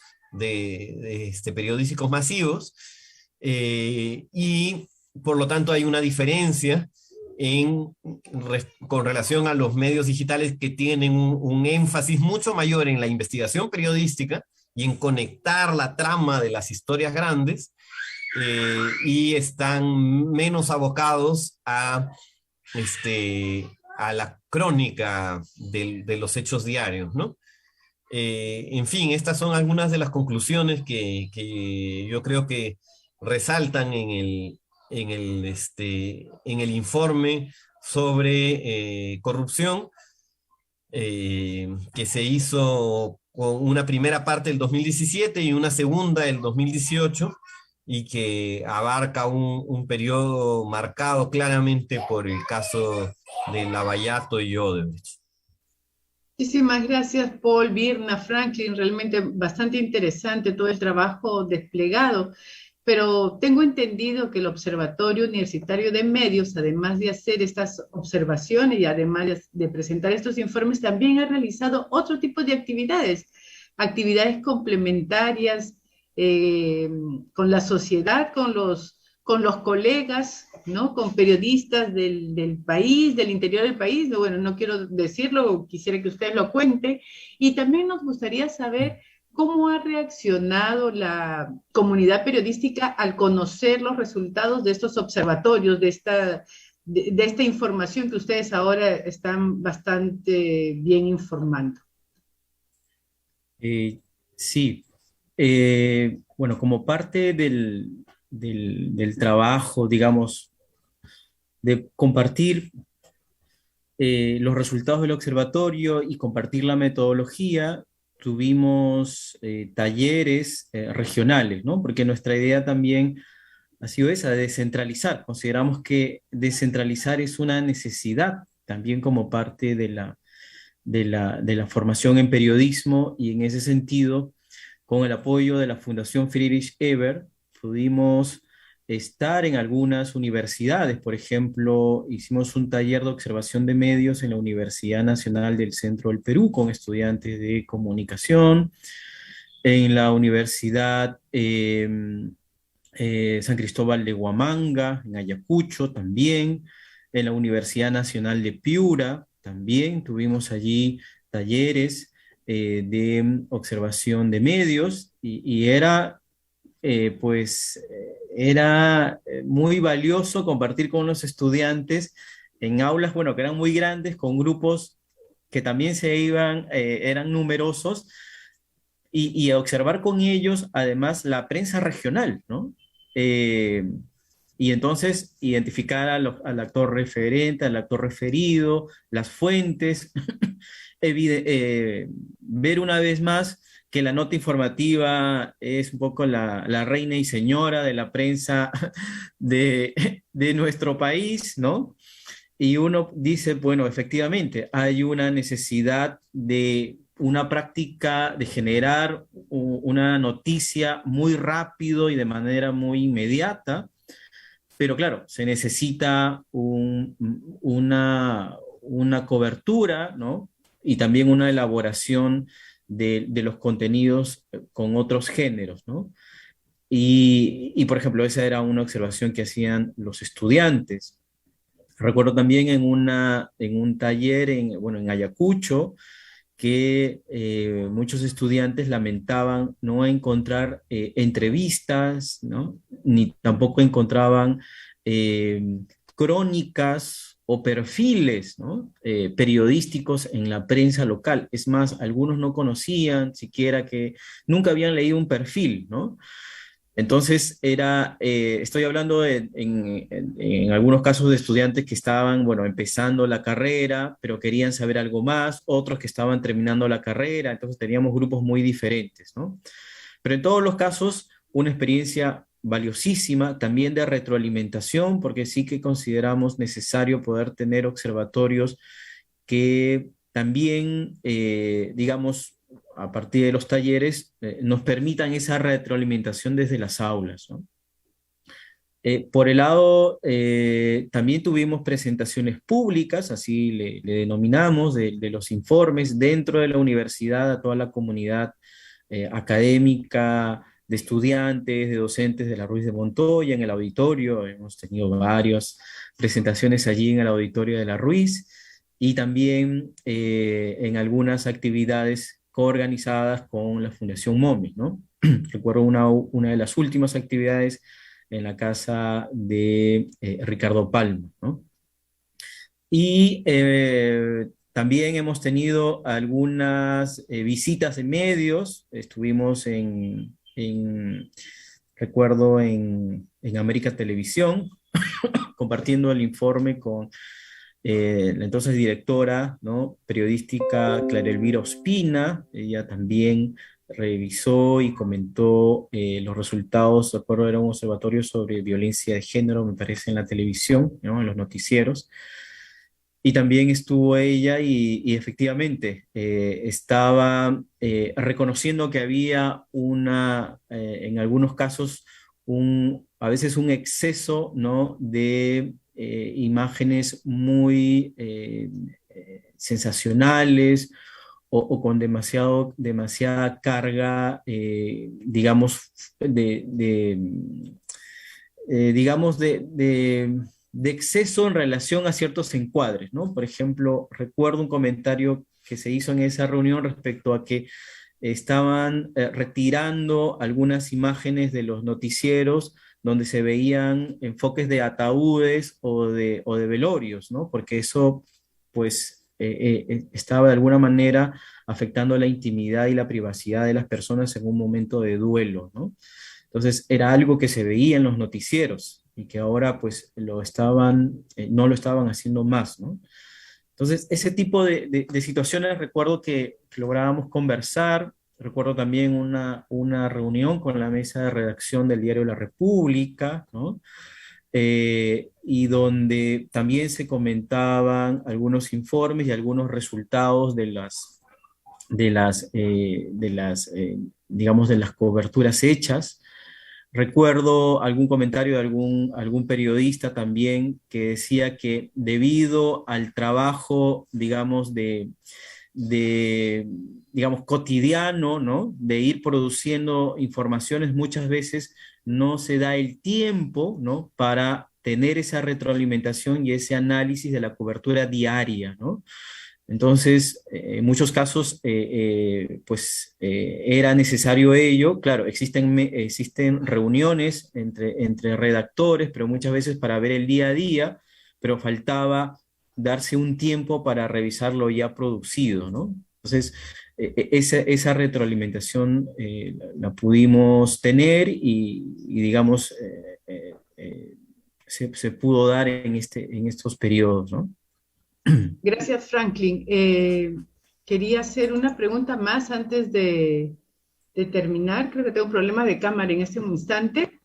C: periodísticos masivos, y por lo tanto hay una diferencia con relación a los medios digitales que tienen un énfasis mucho mayor en la investigación periodística y en conectar la trama de las historias grandes, y están menos abocados a la crónica de los hechos diarios, ¿no? En fin, estas son algunas de las conclusiones que yo creo que resaltan en el informe sobre corrupción, que se hizo con una primera parte del 2017 y una segunda del 2018, y que abarca un periodo marcado claramente por el caso de Lavallato y Odebrecht.
A: Muchísimas gracias, Paul, Virna, Franklin, realmente bastante interesante todo el trabajo desplegado, pero tengo entendido que el Observatorio Universitario de Medios, además de hacer estas observaciones y además de presentar estos informes, también ha realizado otro tipo de actividades complementarias con la sociedad, con los colegas, ¿no? Con periodistas del país, del interior del país. Bueno, no quiero decirlo, quisiera que usted lo cuente. Y también nos gustaría saber cómo ha reaccionado la comunidad periodística al conocer los resultados de estos observatorios, de esta información que ustedes ahora están bastante bien informando.
B: Sí. Bueno, como parte del trabajo, digamos, de compartir los resultados del observatorio y compartir la metodología, tuvimos talleres regionales, ¿no? Porque nuestra idea también ha sido esa, de descentralizar. Consideramos que descentralizar es una necesidad también como parte de la formación en periodismo, y en ese sentido, con el apoyo de la Fundación Friedrich Ebert, pudimos estar en algunas universidades. Por ejemplo, hicimos un taller de observación de medios en la Universidad Nacional del Centro del Perú con estudiantes de comunicación, en la Universidad San Cristóbal de Huamanga, en Ayacucho también, en la Universidad Nacional de Piura también tuvimos allí talleres de observación de medios, y era muy valioso compartir con los estudiantes en aulas, bueno, que eran muy grandes, con grupos que también eran numerosos, y observar con ellos además la prensa regional, ¿no? Y entonces identificar al actor referente, al actor referido, las fuentes, ver una vez más que la nota informativa es un poco la reina y señora de la prensa de nuestro país, ¿no? Y uno dice, bueno, efectivamente, hay una necesidad de una práctica de generar una noticia muy rápido y de manera muy inmediata, pero claro, se necesita una cobertura, ¿no? Y también una elaboración de los contenidos con otros géneros, ¿no? Y, por ejemplo, esa era una observación que hacían los estudiantes. Recuerdo también en un taller en Ayacucho, que muchos estudiantes lamentaban no encontrar entrevistas, ¿no? Ni tampoco encontraban crónicas o perfiles, ¿no? Periodísticos en la prensa local. Es más, algunos no conocían siquiera, que nunca habían leído un perfil, ¿no? Entonces, estoy hablando en algunos casos de estudiantes que estaban, bueno, empezando la carrera, pero querían saber algo más, otros que estaban terminando la carrera, entonces teníamos grupos muy diferentes, ¿no? Pero en todos los casos, una experiencia valiosísima, también de retroalimentación, porque sí que consideramos necesario poder tener observatorios que también, digamos, a partir de los talleres, nos permitan esa retroalimentación desde las aulas, ¿no? Por el lado, también tuvimos presentaciones públicas, así le denominamos, de los informes dentro de la universidad a toda la comunidad académica, de estudiantes, de docentes de la Ruiz de Montoya, en el auditorio. Hemos tenido varias presentaciones allí en el auditorio de la Ruiz y también en algunas actividades coorganizadas con la Fundación MOMI, ¿no? Recuerdo una de las últimas actividades en la casa de Ricardo Palma, ¿no? Y también hemos tenido algunas visitas de medios, estuvimos recuerdo, en América Televisión, compartiendo el informe con la entonces directora, ¿no?, periodística Clara Elvira Ospina. Ella también revisó y comentó los resultados. Recuerdo, era un observatorio sobre violencia de género, me parece, en la televisión, ¿no?, en los noticieros. Y también estuvo ella y efectivamente estaba reconociendo que había en algunos casos, a veces un exceso, ¿no?, de imágenes muy sensacionales o con demasiada carga, digamos, digamos, de exceso en relación a ciertos encuadres, ¿no? Por ejemplo, recuerdo un comentario que se hizo en esa reunión respecto a que estaban retirando algunas imágenes de los noticieros donde se veían enfoques de ataúdes o de velorios, ¿no? Porque eso, pues, estaba de alguna manera afectando la intimidad y la privacidad de las personas en un momento de duelo, ¿no? Entonces, era algo que se veía en los noticieros y que ahora, pues, no lo estaban haciendo más, ¿no? Entonces, ese tipo de situaciones recuerdo que lográbamos conversar. Recuerdo también una reunión con la mesa de redacción del diario La República, ¿no? Y donde también se comentaban algunos informes y algunos resultados digamos, de las coberturas hechas. Recuerdo algún comentario de algún periodista también que decía que debido al trabajo, digamos, digamos, cotidiano, ¿no?, de ir produciendo informaciones, muchas veces no se da el tiempo, ¿no?, para tener esa retroalimentación y ese análisis de la cobertura diaria, ¿no? Entonces, en muchos casos, pues era necesario ello. Claro, existen reuniones entre redactores, pero muchas veces para ver el día a día, pero faltaba darse un tiempo para revisar lo ya producido, ¿no? Entonces, esa retroalimentación la pudimos tener y digamos, se pudo dar en estos periodos, ¿no?
A: Gracias, Franklin. Quería hacer una pregunta más antes de terminar. Creo que tengo un problema de cámara en este instante.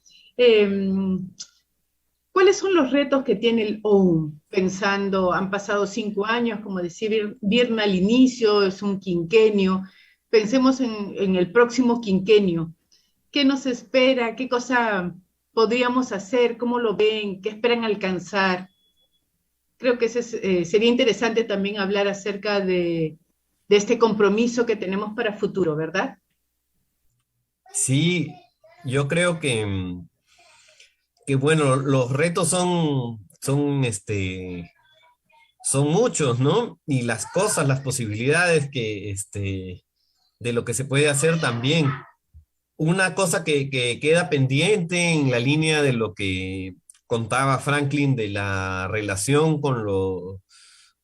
A: ¿Cuáles son los retos que tiene el OUM? Pensando, han pasado 5 años, como decía Virna al inicio, es un quinquenio. Pensemos en el próximo quinquenio. ¿Qué nos espera? ¿Qué cosa podríamos hacer? ¿Cómo lo ven? ¿Qué esperan alcanzar? Creo que sería interesante también hablar acerca de este compromiso que tenemos para futuro, ¿verdad?
C: Sí, yo creo que bueno, los retos son muchos, ¿no? Y las cosas, las posibilidades de lo que se puede hacer también. Una cosa que queda pendiente en la línea de lo que contaba Franklin de la relación con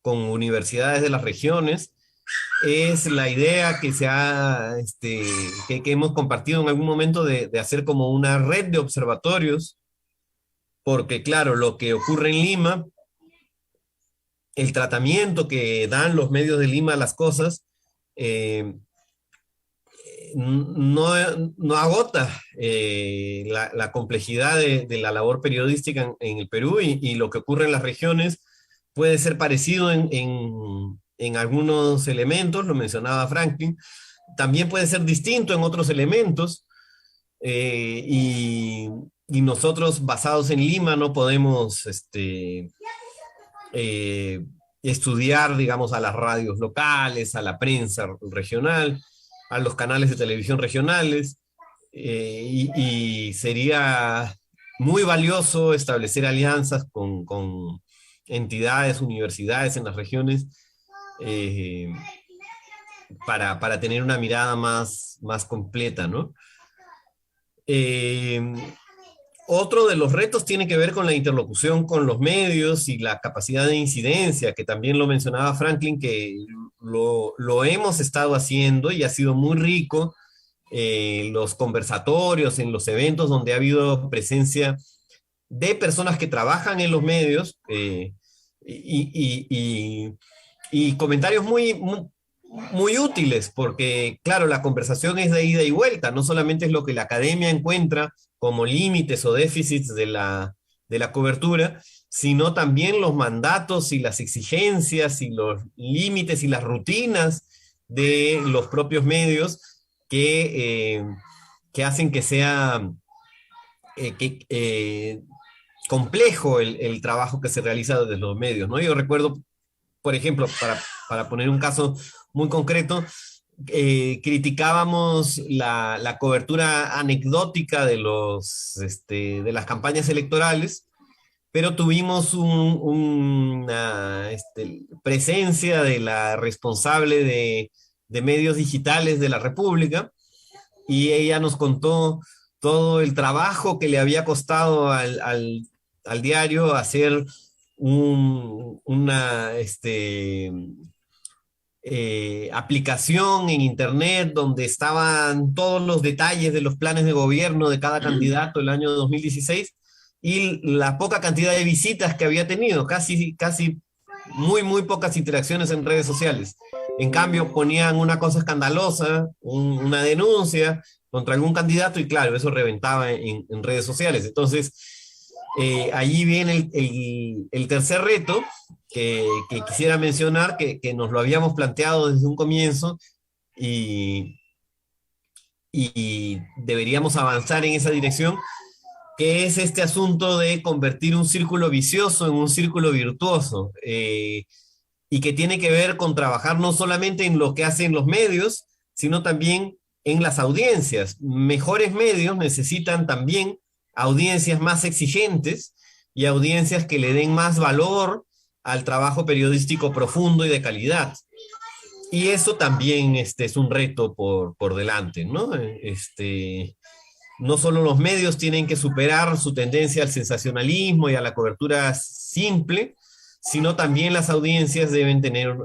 C: universidades de las regiones, es la idea que que hemos compartido en algún momento de hacer como una red de observatorios, porque claro, lo que ocurre en Lima, el tratamiento que dan los medios de Lima a las cosas, eh, no, no agota la complejidad de la labor periodística en el Perú, y lo que ocurre en las regiones puede ser parecido en algunos elementos, lo mencionaba Franklin, también puede ser distinto en otros elementos, y nosotros basados en Lima no podemos eh, estudiar, digamos, a las radios locales, a la prensa regional, a los canales de televisión regionales, y sería muy valioso establecer alianzas con entidades, universidades en las regiones, eh, para tener una mirada más completa, ¿no? Eh, Otro de los retos tiene que ver con la interlocución con los medios y la capacidad de incidencia, que también lo mencionaba Franklin, que lo hemos estado haciendo y ha sido muy rico, los conversatorios, en los eventos donde ha habido presencia de personas que trabajan en los medios, y, y- y comentarios muy útiles, porque claro, la conversación es de ida y vuelta, no solamente es lo que la academia encuentra como límites o déficits de la cobertura, sino también los mandatos y las exigencias y los límites y las rutinas de los propios medios que hacen que sea complejo el trabajo que se realiza desde los medios, ¿no? Yo recuerdo, por ejemplo, para poner un caso muy concreto, criticábamos la cobertura anecdótica de las campañas electorales, pero tuvimos una presencia de la responsable de medios digitales de la República, y ella nos contó todo el trabajo que le había costado al diario hacer una aplicación en internet donde estaban todos los detalles de los planes de gobierno de cada candidato el año 2016, y la poca cantidad de visitas que había tenido, casi muy pocas interacciones en redes sociales. En cambio, ponían una cosa escandalosa, una denuncia contra algún candidato, y claro, eso reventaba en redes sociales. Entonces, allí viene el tercer reto que quisiera mencionar, que nos lo habíamos planteado desde un comienzo, y, y deberíamos avanzar en esa dirección, que es este asunto de convertir un círculo vicioso en un círculo virtuoso, y que tiene que ver con trabajar no solamente en lo que hacen los medios, sino también en las audiencias. Mejores medios necesitan también audiencias más exigentes y audiencias que le den más valor al trabajo periodístico profundo y de calidad. Y eso también es un reto por delante, ¿no? No solo los medios tienen que superar su tendencia al sensacionalismo y a la cobertura simple, sino también las audiencias deben tener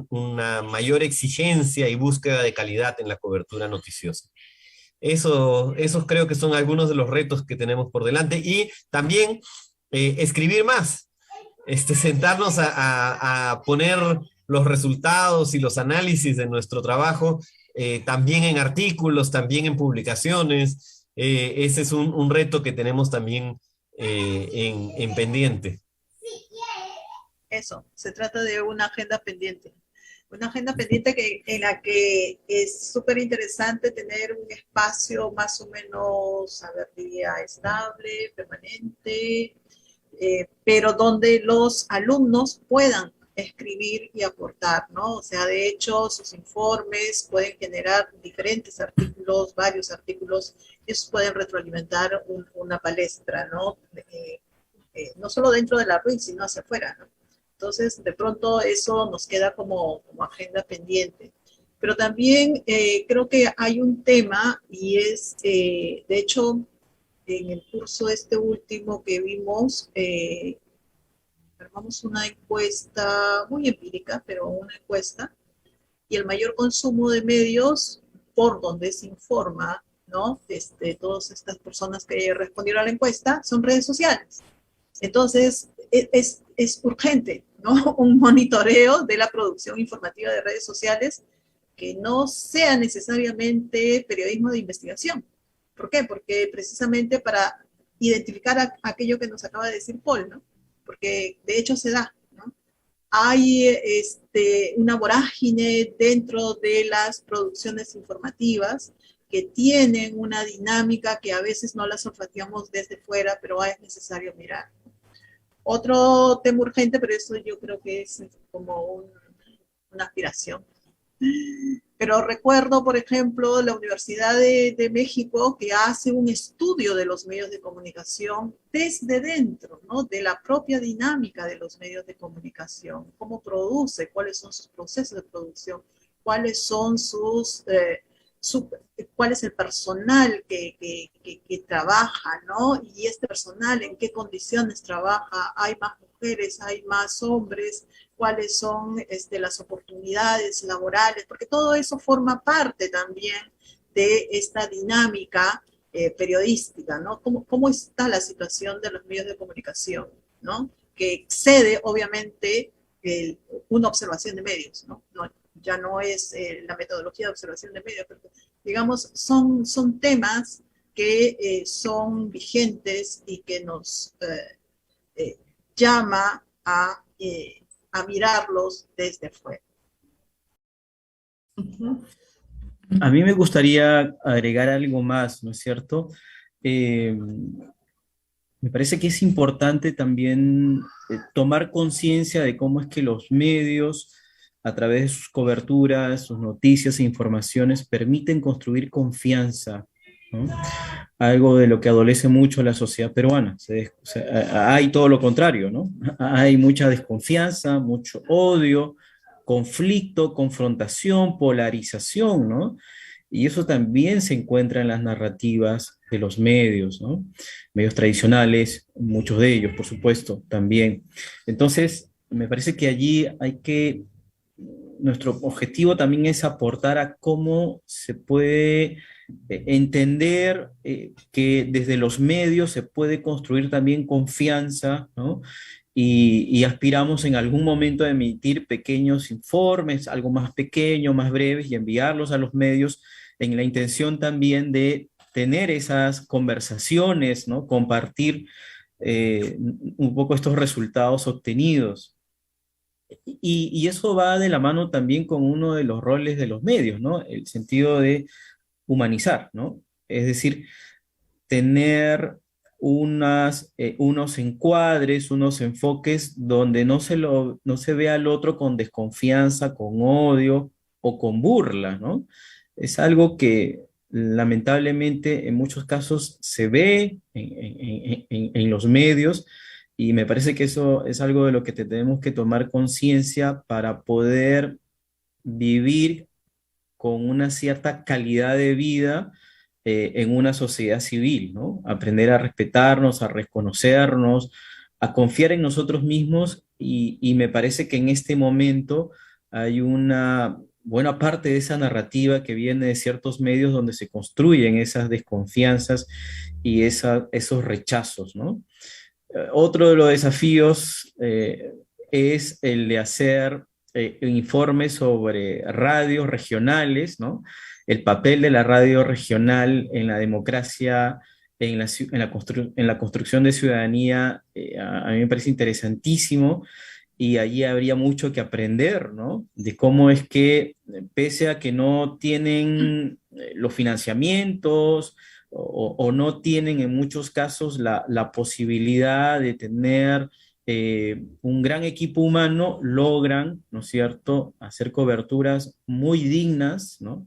C: una mayor exigencia y búsqueda de calidad en la cobertura noticiosa. Esos creo que son algunos de los retos que tenemos por delante, y también escribir más, sentarnos a poner los resultados y los análisis de nuestro trabajo, también en artículos, también en publicaciones. Ese es un reto que tenemos también en pendiente.
D: Eso, se trata de una agenda pendiente en la que es súper interesante tener un espacio más o menos, a ver, diría, estable, permanente, pero donde los alumnos puedan escribir y aportar, ¿no? O sea, de hecho, sus informes pueden generar diferentes artículos, varios artículos, esos pueden retroalimentar una palestra, ¿no? No solo dentro de la RUI, sino hacia afuera, ¿no? Entonces, de pronto eso nos queda como agenda pendiente. Pero también creo que hay un tema, y es, de hecho, en el curso este último que vimos, armamos una encuesta muy empírica, pero una encuesta y el mayor consumo de medios por donde se informa, ¿no? Todas estas personas que respondieron a la encuesta son redes sociales. Entonces, es urgente, ¿no? Un monitoreo de la producción informativa de redes sociales que no sea necesariamente periodismo de investigación. ¿Por qué? Porque precisamente para identificar aquello que nos acaba de decir Paul, ¿no? Porque de hecho se da, ¿no? Hay una vorágine dentro de las producciones informativas que tienen una dinámica que a veces no las olfateamos desde fuera, pero es necesario mirar. Otro tema urgente, pero eso yo creo que es como una aspiración. Pero recuerdo, por ejemplo, la Universidad de México que hace un estudio de los medios de comunicación desde dentro, ¿no? De la propia dinámica de los medios de comunicación, cómo produce, cuáles son sus procesos de producción, cuáles son cuál es el personal que trabaja, ¿no? Y este personal, en qué condiciones trabaja, hay más mujeres, hay más hombres, cuáles son las oportunidades laborales, porque todo eso forma parte también de esta dinámica periodística, ¿no? ¿Cómo está la situación de los medios de comunicación, ¿no? Que excede, obviamente, una observación de medios, ¿no? Ya no es la metodología de observación de medios, pero, digamos, son temas que son vigentes y que nos llama a mirarlos desde fuera.
B: A mí me gustaría agregar algo más, ¿no es cierto? Me parece que es importante también tomar conciencia de cómo es que los medios, a través de sus coberturas, sus noticias e informaciones, permiten construir confianza, ¿no? Algo de lo que adolece mucho la sociedad peruana. Hay todo lo contrario, ¿no? Hay mucha desconfianza, mucho odio, conflicto, confrontación, polarización, ¿no? Y eso también se encuentra en las narrativas de los medios, ¿no? Medios tradicionales, muchos de ellos, por supuesto, también. Entonces, me parece que allí nuestro objetivo también es aportar a cómo se puede entender que desde los medios se puede construir también confianza, ¿no? Y aspiramos en algún momento a emitir pequeños informes, algo más pequeño, más breves, y enviarlos a los medios en la intención también de tener esas conversaciones, ¿no? Compartir un poco estos resultados obtenidos. Y eso va de la mano también con uno de los roles de los medios, ¿no? El sentido de humanizar, ¿no? Es decir, tener unos encuadres, unos enfoques donde no se ve al otro con desconfianza, con odio o con burla, ¿no? Es algo que lamentablemente en muchos casos se ve en los medios, y me parece que eso es algo de lo que tenemos que tomar conciencia para poder vivir con una cierta calidad de vida en una sociedad civil, ¿no? Aprender a respetarnos, a reconocernos, a confiar en nosotros mismos, y me parece que en este momento hay una buena parte de esa narrativa que viene de ciertos medios donde se construyen esas desconfianzas y esos rechazos, ¿no? Otro de los desafíos es el de hacer informes sobre radios regionales, ¿no? El papel de la radio regional en la democracia, en la construcción de ciudadanía, a mí me parece interesantísimo, y allí habría mucho que aprender, ¿no? De cómo es que, pese a que no tienen los financiamientos o no tienen en muchos casos la posibilidad de tener un gran equipo humano, logran, ¿no es cierto?, hacer coberturas muy dignas, ¿no?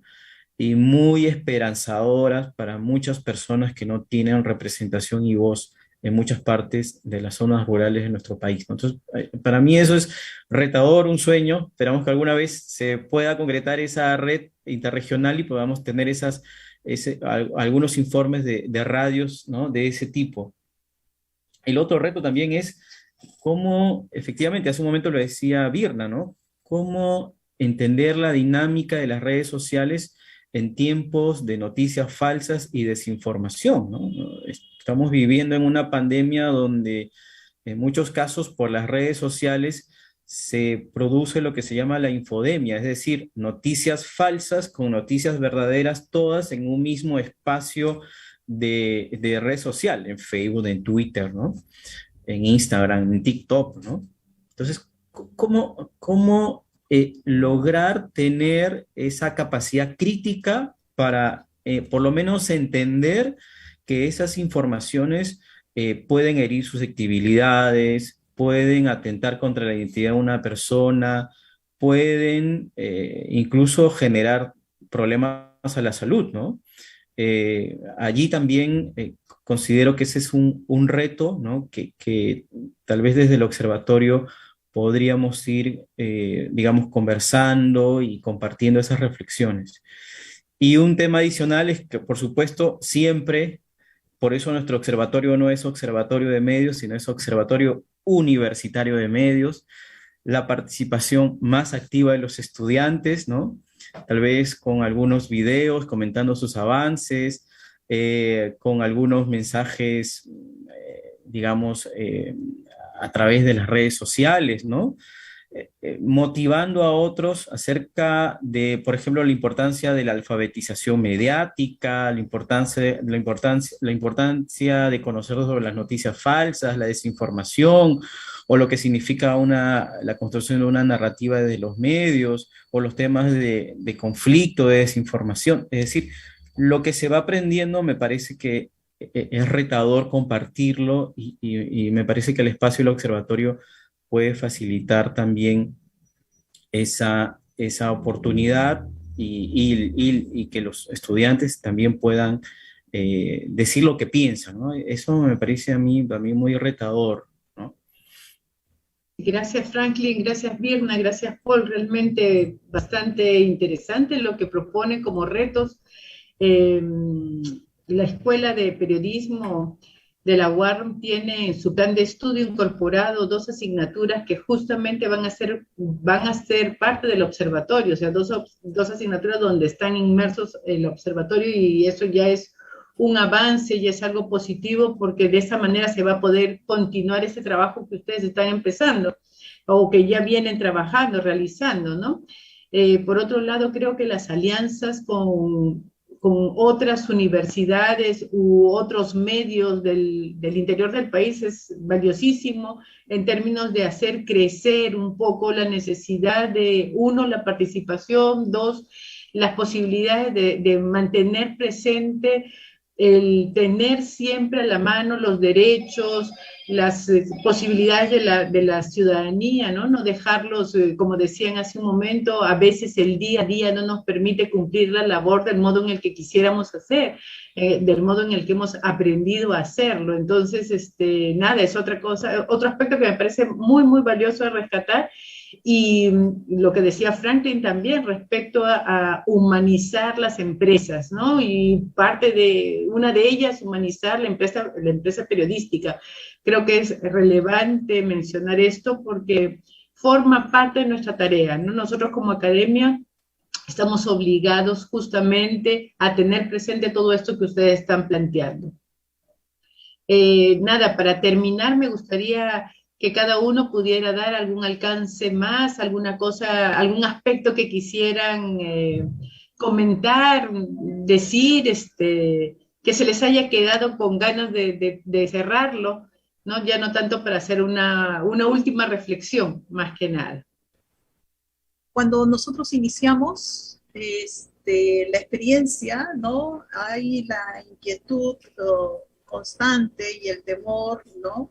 B: Y muy esperanzadoras para muchas personas que no tienen representación y voz en muchas partes de las zonas rurales de nuestro país, ¿no? Entonces, para mí eso es retador, un sueño. Esperamos que alguna vez se pueda concretar esa red interregional y podamos tener algunos informes de radios, ¿no?, de ese tipo. El otro reto también es cómo, efectivamente, hace un momento lo decía Virna, ¿no? Cómo entender la dinámica de las redes sociales en tiempos de noticias falsas y desinformación, ¿no? Estamos viviendo en una pandemia donde en muchos casos por las redes sociales se produce lo que se llama la infodemia, es decir, noticias falsas con noticias verdaderas, todas en un mismo espacio de red social, en Facebook, en Twitter, ¿no? En Instagram, en TikTok, ¿no? Entonces, ¿cómo lograr tener esa capacidad crítica para por lo menos entender que esas informaciones pueden herir susceptibilidades, pueden atentar contra la identidad de una persona, pueden incluso generar problemas a la salud, ¿no? Allí también considero que ese es un reto, ¿no? Que tal vez desde el observatorio podríamos ir, digamos, conversando y compartiendo esas reflexiones. Y un tema adicional es que, por supuesto, siempre, por eso nuestro observatorio no es observatorio de medios, sino es observatorio universitario de medios, la participación más activa de los estudiantes, ¿no? Tal vez con algunos videos comentando sus avances, con algunos mensajes, digamos, a través de las redes sociales, ¿no? Motivando a otros acerca de, por ejemplo, la importancia de la alfabetización mediática, la importancia de conocer sobre las noticias falsas, la desinformación, o lo que significa la construcción de una narrativa de los medios, o los temas de conflicto, de desinformación. Es decir, lo que se va aprendiendo me parece que es retador compartirlo y me parece que el espacio del observatorio puede facilitar también esa oportunidad y que los estudiantes también puedan decir lo que piensan, ¿no? Eso me parece a mí muy retador, ¿no?
A: Gracias Franklin, gracias Birna, gracias Paul, realmente bastante interesante lo que propone como retos. La Escuela de Periodismo de la UARM tiene en su plan de estudio incorporado 2 asignaturas que justamente van a ser parte del observatorio, o sea, dos asignaturas donde están inmersos el observatorio, y eso ya es un avance y es algo positivo porque de esa manera se va a poder continuar ese trabajo que ustedes están empezando o que ya vienen trabajando, realizando, ¿no? Por otro lado, creo que las alianzas con otras universidades u otros medios del interior del país es valiosísimo en términos de hacer crecer un poco la necesidad de, 1, la participación, 2, las posibilidades de mantener presente el tener siempre a la mano los derechos, las posibilidades de la ciudadanía, ¿no? No dejarlos, como decían hace un momento, a veces el día a día no nos permite cumplir la labor del modo en el que quisiéramos hacer, del modo en el que hemos aprendido a hacerlo. Entonces, nada, es otra cosa, otro aspecto que me parece muy, muy valioso de rescatar. Y lo que decía Franklin también respecto a humanizar las empresas, ¿no? Y una de ellas, humanizar la empresa periodística. Creo que es relevante mencionar esto porque forma parte de nuestra tarea, ¿no? Nosotros como academia estamos obligados justamente a tener presente todo esto que ustedes están planteando. Nada, para terminar me gustaría que cada uno pudiera dar algún alcance más, alguna cosa, algún aspecto que quisieran comentar, decir, que se les haya quedado con ganas de cerrarlo, ¿no? Ya no tanto para hacer una última reflexión, más que nada.
D: Cuando nosotros iniciamos la experiencia, ¿no? Hay la inquietud constante y el temor, ¿no?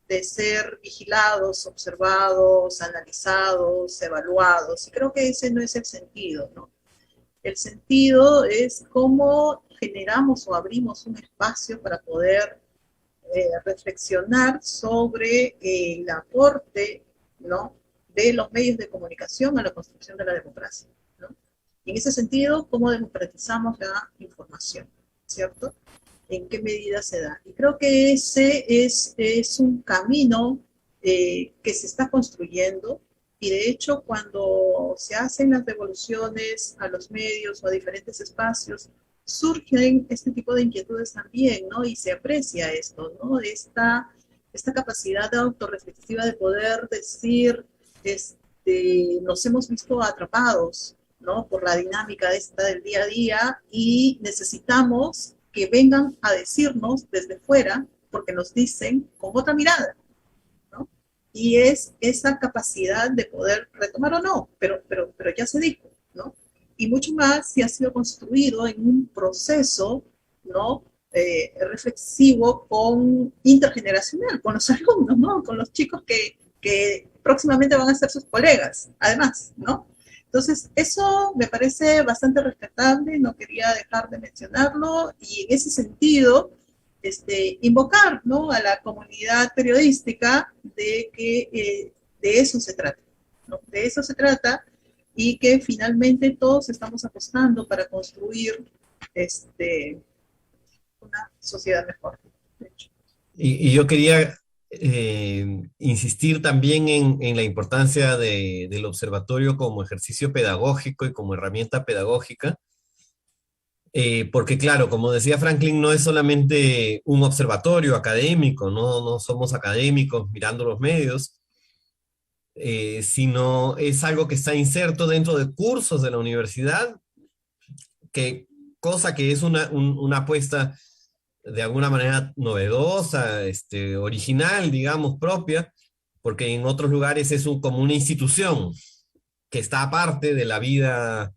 D: De ser vigilados, observados, analizados, evaluados. Y creo que ese no es el sentido, ¿no? El sentido es cómo generamos o abrimos un espacio para poder reflexionar sobre el aporte, ¿no? De los medios de comunicación a la construcción de la democracia, ¿no? Y en ese sentido, cómo democratizamos la información, ¿cierto? En qué medida se da. Y creo que ese es un camino que se está construyendo, Y de hecho, cuando se hacen las devoluciones a los medios o a diferentes espacios, surgen este tipo de inquietudes también, ¿no? Y se aprecia esto, ¿no? Esta capacidad autorreflexiva de poder decir, nos hemos visto atrapados, ¿no? Por la dinámica del día a día y necesitamos que vengan a decirnos desde fuera, porque nos dicen con otra mirada, ¿no? Y es esa capacidad de poder retomar o no, pero ya se dijo, ¿no? Y mucho más si ha sido construido en un proceso, ¿no? Reflexivo intergeneracional, con los alumnos, ¿no? Con los chicos que próximamente van a ser sus colegas, además, ¿no? Entonces, eso me parece bastante rescatable, no quería dejar de mencionarlo, y en ese sentido, invocar, ¿no? A la comunidad periodística de que de eso se trata, ¿no? De eso se trata, y que finalmente todos estamos apostando para construir una sociedad mejor. De hecho.
C: Y yo quería insistir también en la importancia del observatorio como ejercicio pedagógico y como herramienta pedagógica, porque claro, como decía Franklin, no es solamente un observatorio académico, no somos académicos mirando los medios, sino es algo que está inserto dentro de cursos de la universidad, cosa que es una apuesta de alguna manera novedosa, original, digamos, propia, porque en otros lugares es como una institución que está aparte de la vida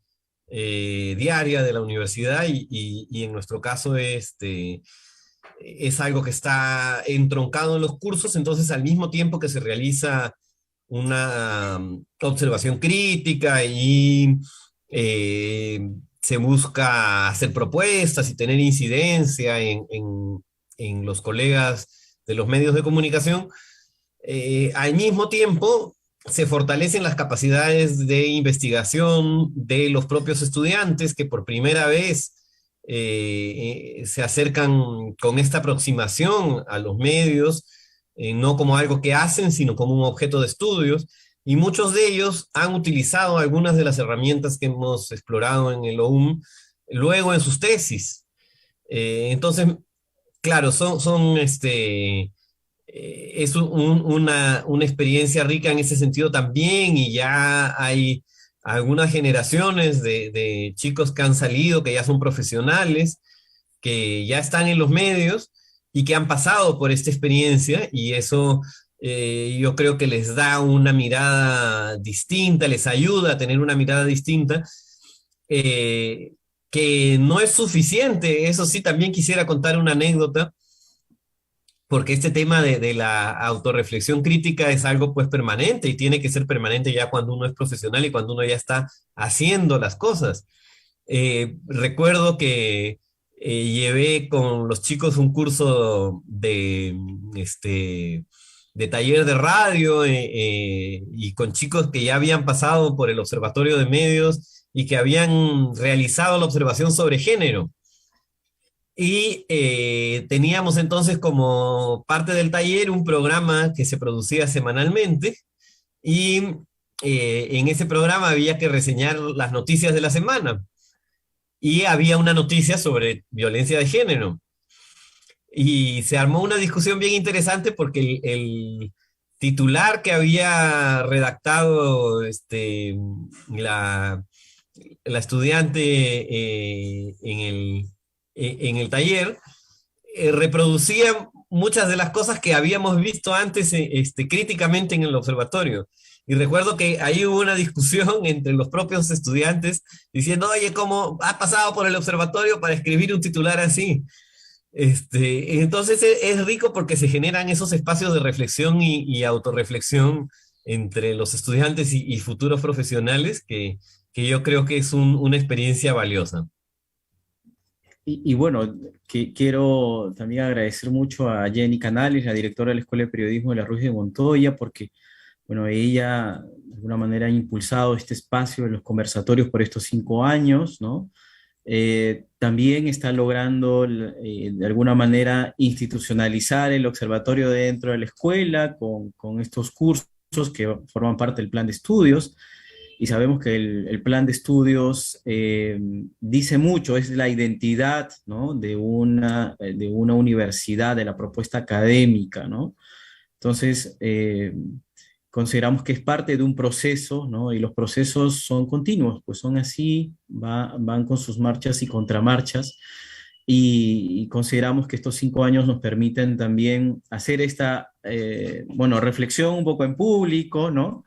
C: diaria de la universidad y en nuestro caso es algo que está entroncado en los cursos, entonces al mismo tiempo que se realiza una observación crítica y se busca hacer propuestas y tener incidencia en los colegas de los medios de comunicación, al mismo tiempo se fortalecen las capacidades de investigación de los propios estudiantes que por primera vez se acercan con esta aproximación a los medios, no como algo que hacen, sino como un objeto de estudios, y muchos de ellos han utilizado algunas de las herramientas que hemos explorado en el OUM luego en sus tesis. Entonces, claro, es una experiencia rica en ese sentido también, y ya hay algunas generaciones de chicos que han salido, que ya son profesionales, que ya están en los medios y que han pasado por esta experiencia, y eso yo creo que les da una mirada distinta, les ayuda a tener una mirada distinta, que no es suficiente. Eso sí, también quisiera contar una anécdota, porque este tema de la autorreflexión crítica es algo pues permanente, y tiene que ser permanente ya cuando uno es profesional y cuando uno ya está haciendo las cosas. Recuerdo que llevé con los chicos un curso de taller de radio, y con chicos que ya habían pasado por el Observatorio de Medios y que habían realizado la observación sobre género. Y teníamos entonces como parte del taller un programa que se producía semanalmente, y en ese programa había que reseñar las noticias de la semana, y había una noticia sobre violencia de género. Y se armó una discusión bien interesante porque el titular que había redactado la estudiante en el taller reproducía muchas de las cosas que habíamos visto antes críticamente en el observatorio. Y recuerdo que ahí hubo una discusión entre los propios estudiantes diciendo, oye, ¿cómo has pasado por el observatorio para escribir un titular así? Entonces es rico porque se generan esos espacios de reflexión y autorreflexión entre los estudiantes y futuros profesionales que yo creo que es una experiencia valiosa.
B: Y bueno, quiero también agradecer mucho a Jenny Canales, la directora de la Escuela de Periodismo de la Ruiz de Montoya, porque bueno, ella de alguna manera ha impulsado este espacio en los conversatorios por estos 5 años, ¿no? También está logrando de alguna manera institucionalizar el observatorio dentro de la escuela con estos cursos que forman parte del plan de estudios, y sabemos que el plan de estudios dice mucho, es la identidad, ¿no?, de una universidad, de la propuesta académica, ¿no? Entonces, consideramos que es parte de un proceso, ¿no? Y los procesos son continuos, pues son así, van con sus marchas y contramarchas, y consideramos que estos 5 años nos permiten también hacer esta, bueno, reflexión un poco en público, ¿no?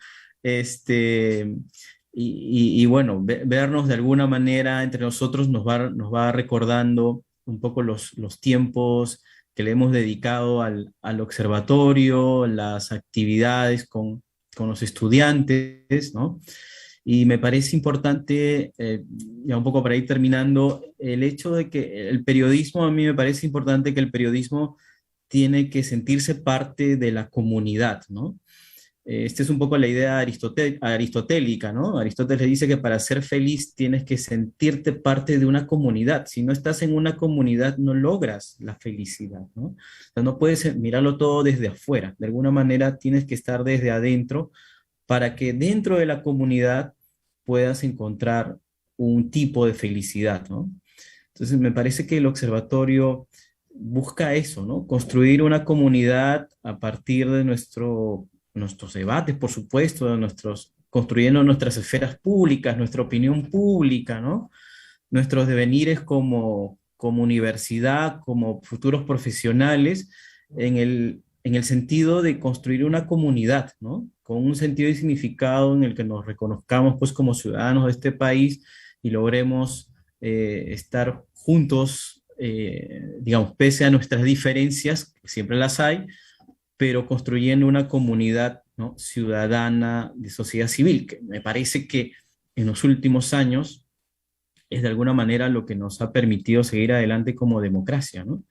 B: Y bueno, vernos de alguna manera entre nosotros nos va recordando un poco los tiempos que le hemos dedicado al observatorio, las actividades con los estudiantes, ¿no? Y me parece importante, ya un poco para ir terminando, el hecho de que el periodismo, a mí me parece importante que el periodismo tiene que sentirse parte de la comunidad, ¿no? Esta es un poco la idea aristotélica, ¿no? Aristóteles dice que para ser feliz tienes que sentirte parte de una comunidad. Si no estás en una comunidad, no logras la felicidad, ¿no? O sea, no puedes mirarlo todo desde afuera. De alguna manera tienes que estar desde adentro para que dentro de la comunidad puedas encontrar un tipo de felicidad, ¿no? Entonces me parece que el observatorio busca eso, ¿no? Construir una comunidad a partir de nuestros debates, por supuesto, construyendo nuestras esferas públicas, nuestra opinión pública, ¿no? Nuestros devenires como universidad, como futuros profesionales, en el sentido de construir una comunidad, ¿no? Con un sentido y significado en el que nos reconozcamos, pues, como ciudadanos de este país y logremos estar juntos, digamos, pese a nuestras diferencias, que siempre las hay, pero construyendo una comunidad, ¿no?, ciudadana de sociedad civil, que me parece que en los últimos años es de alguna manera lo que nos ha permitido seguir adelante como democracia, ¿no?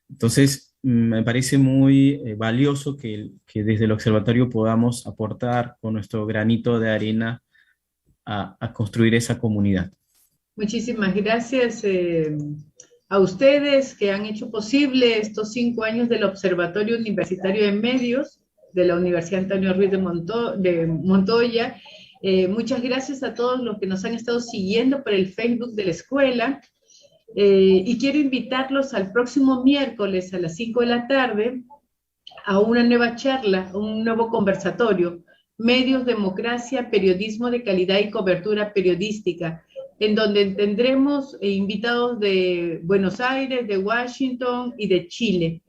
B: Entonces, me parece muy valioso que desde el observatorio podamos aportar con nuestro granito de arena a construir esa comunidad.
A: Muchísimas gracias a ustedes que han hecho posible estos 5 años del Observatorio Universitario de Medios de la Universidad Antonio Ruiz de Montoya. Muchas gracias a todos los que nos han estado siguiendo por el Facebook de la escuela. Y quiero invitarlos al próximo miércoles a las 5 de la tarde a una nueva charla, un nuevo conversatorio, Medios, Democracia, Periodismo de Calidad y Cobertura Periodística, en donde tendremos invitados de Buenos Aires, de Washington y de Chile.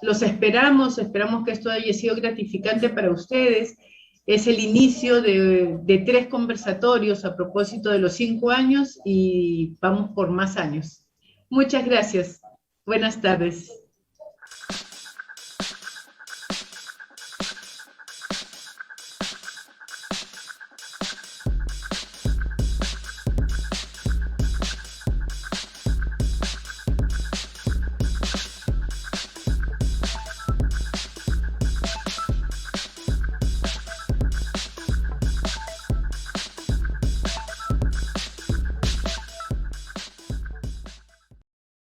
A: Los esperamos que esto haya sido gratificante para ustedes. Es el inicio de 3 conversatorios a propósito de los 5 años y vamos por más años. Muchas gracias. Buenas tardes.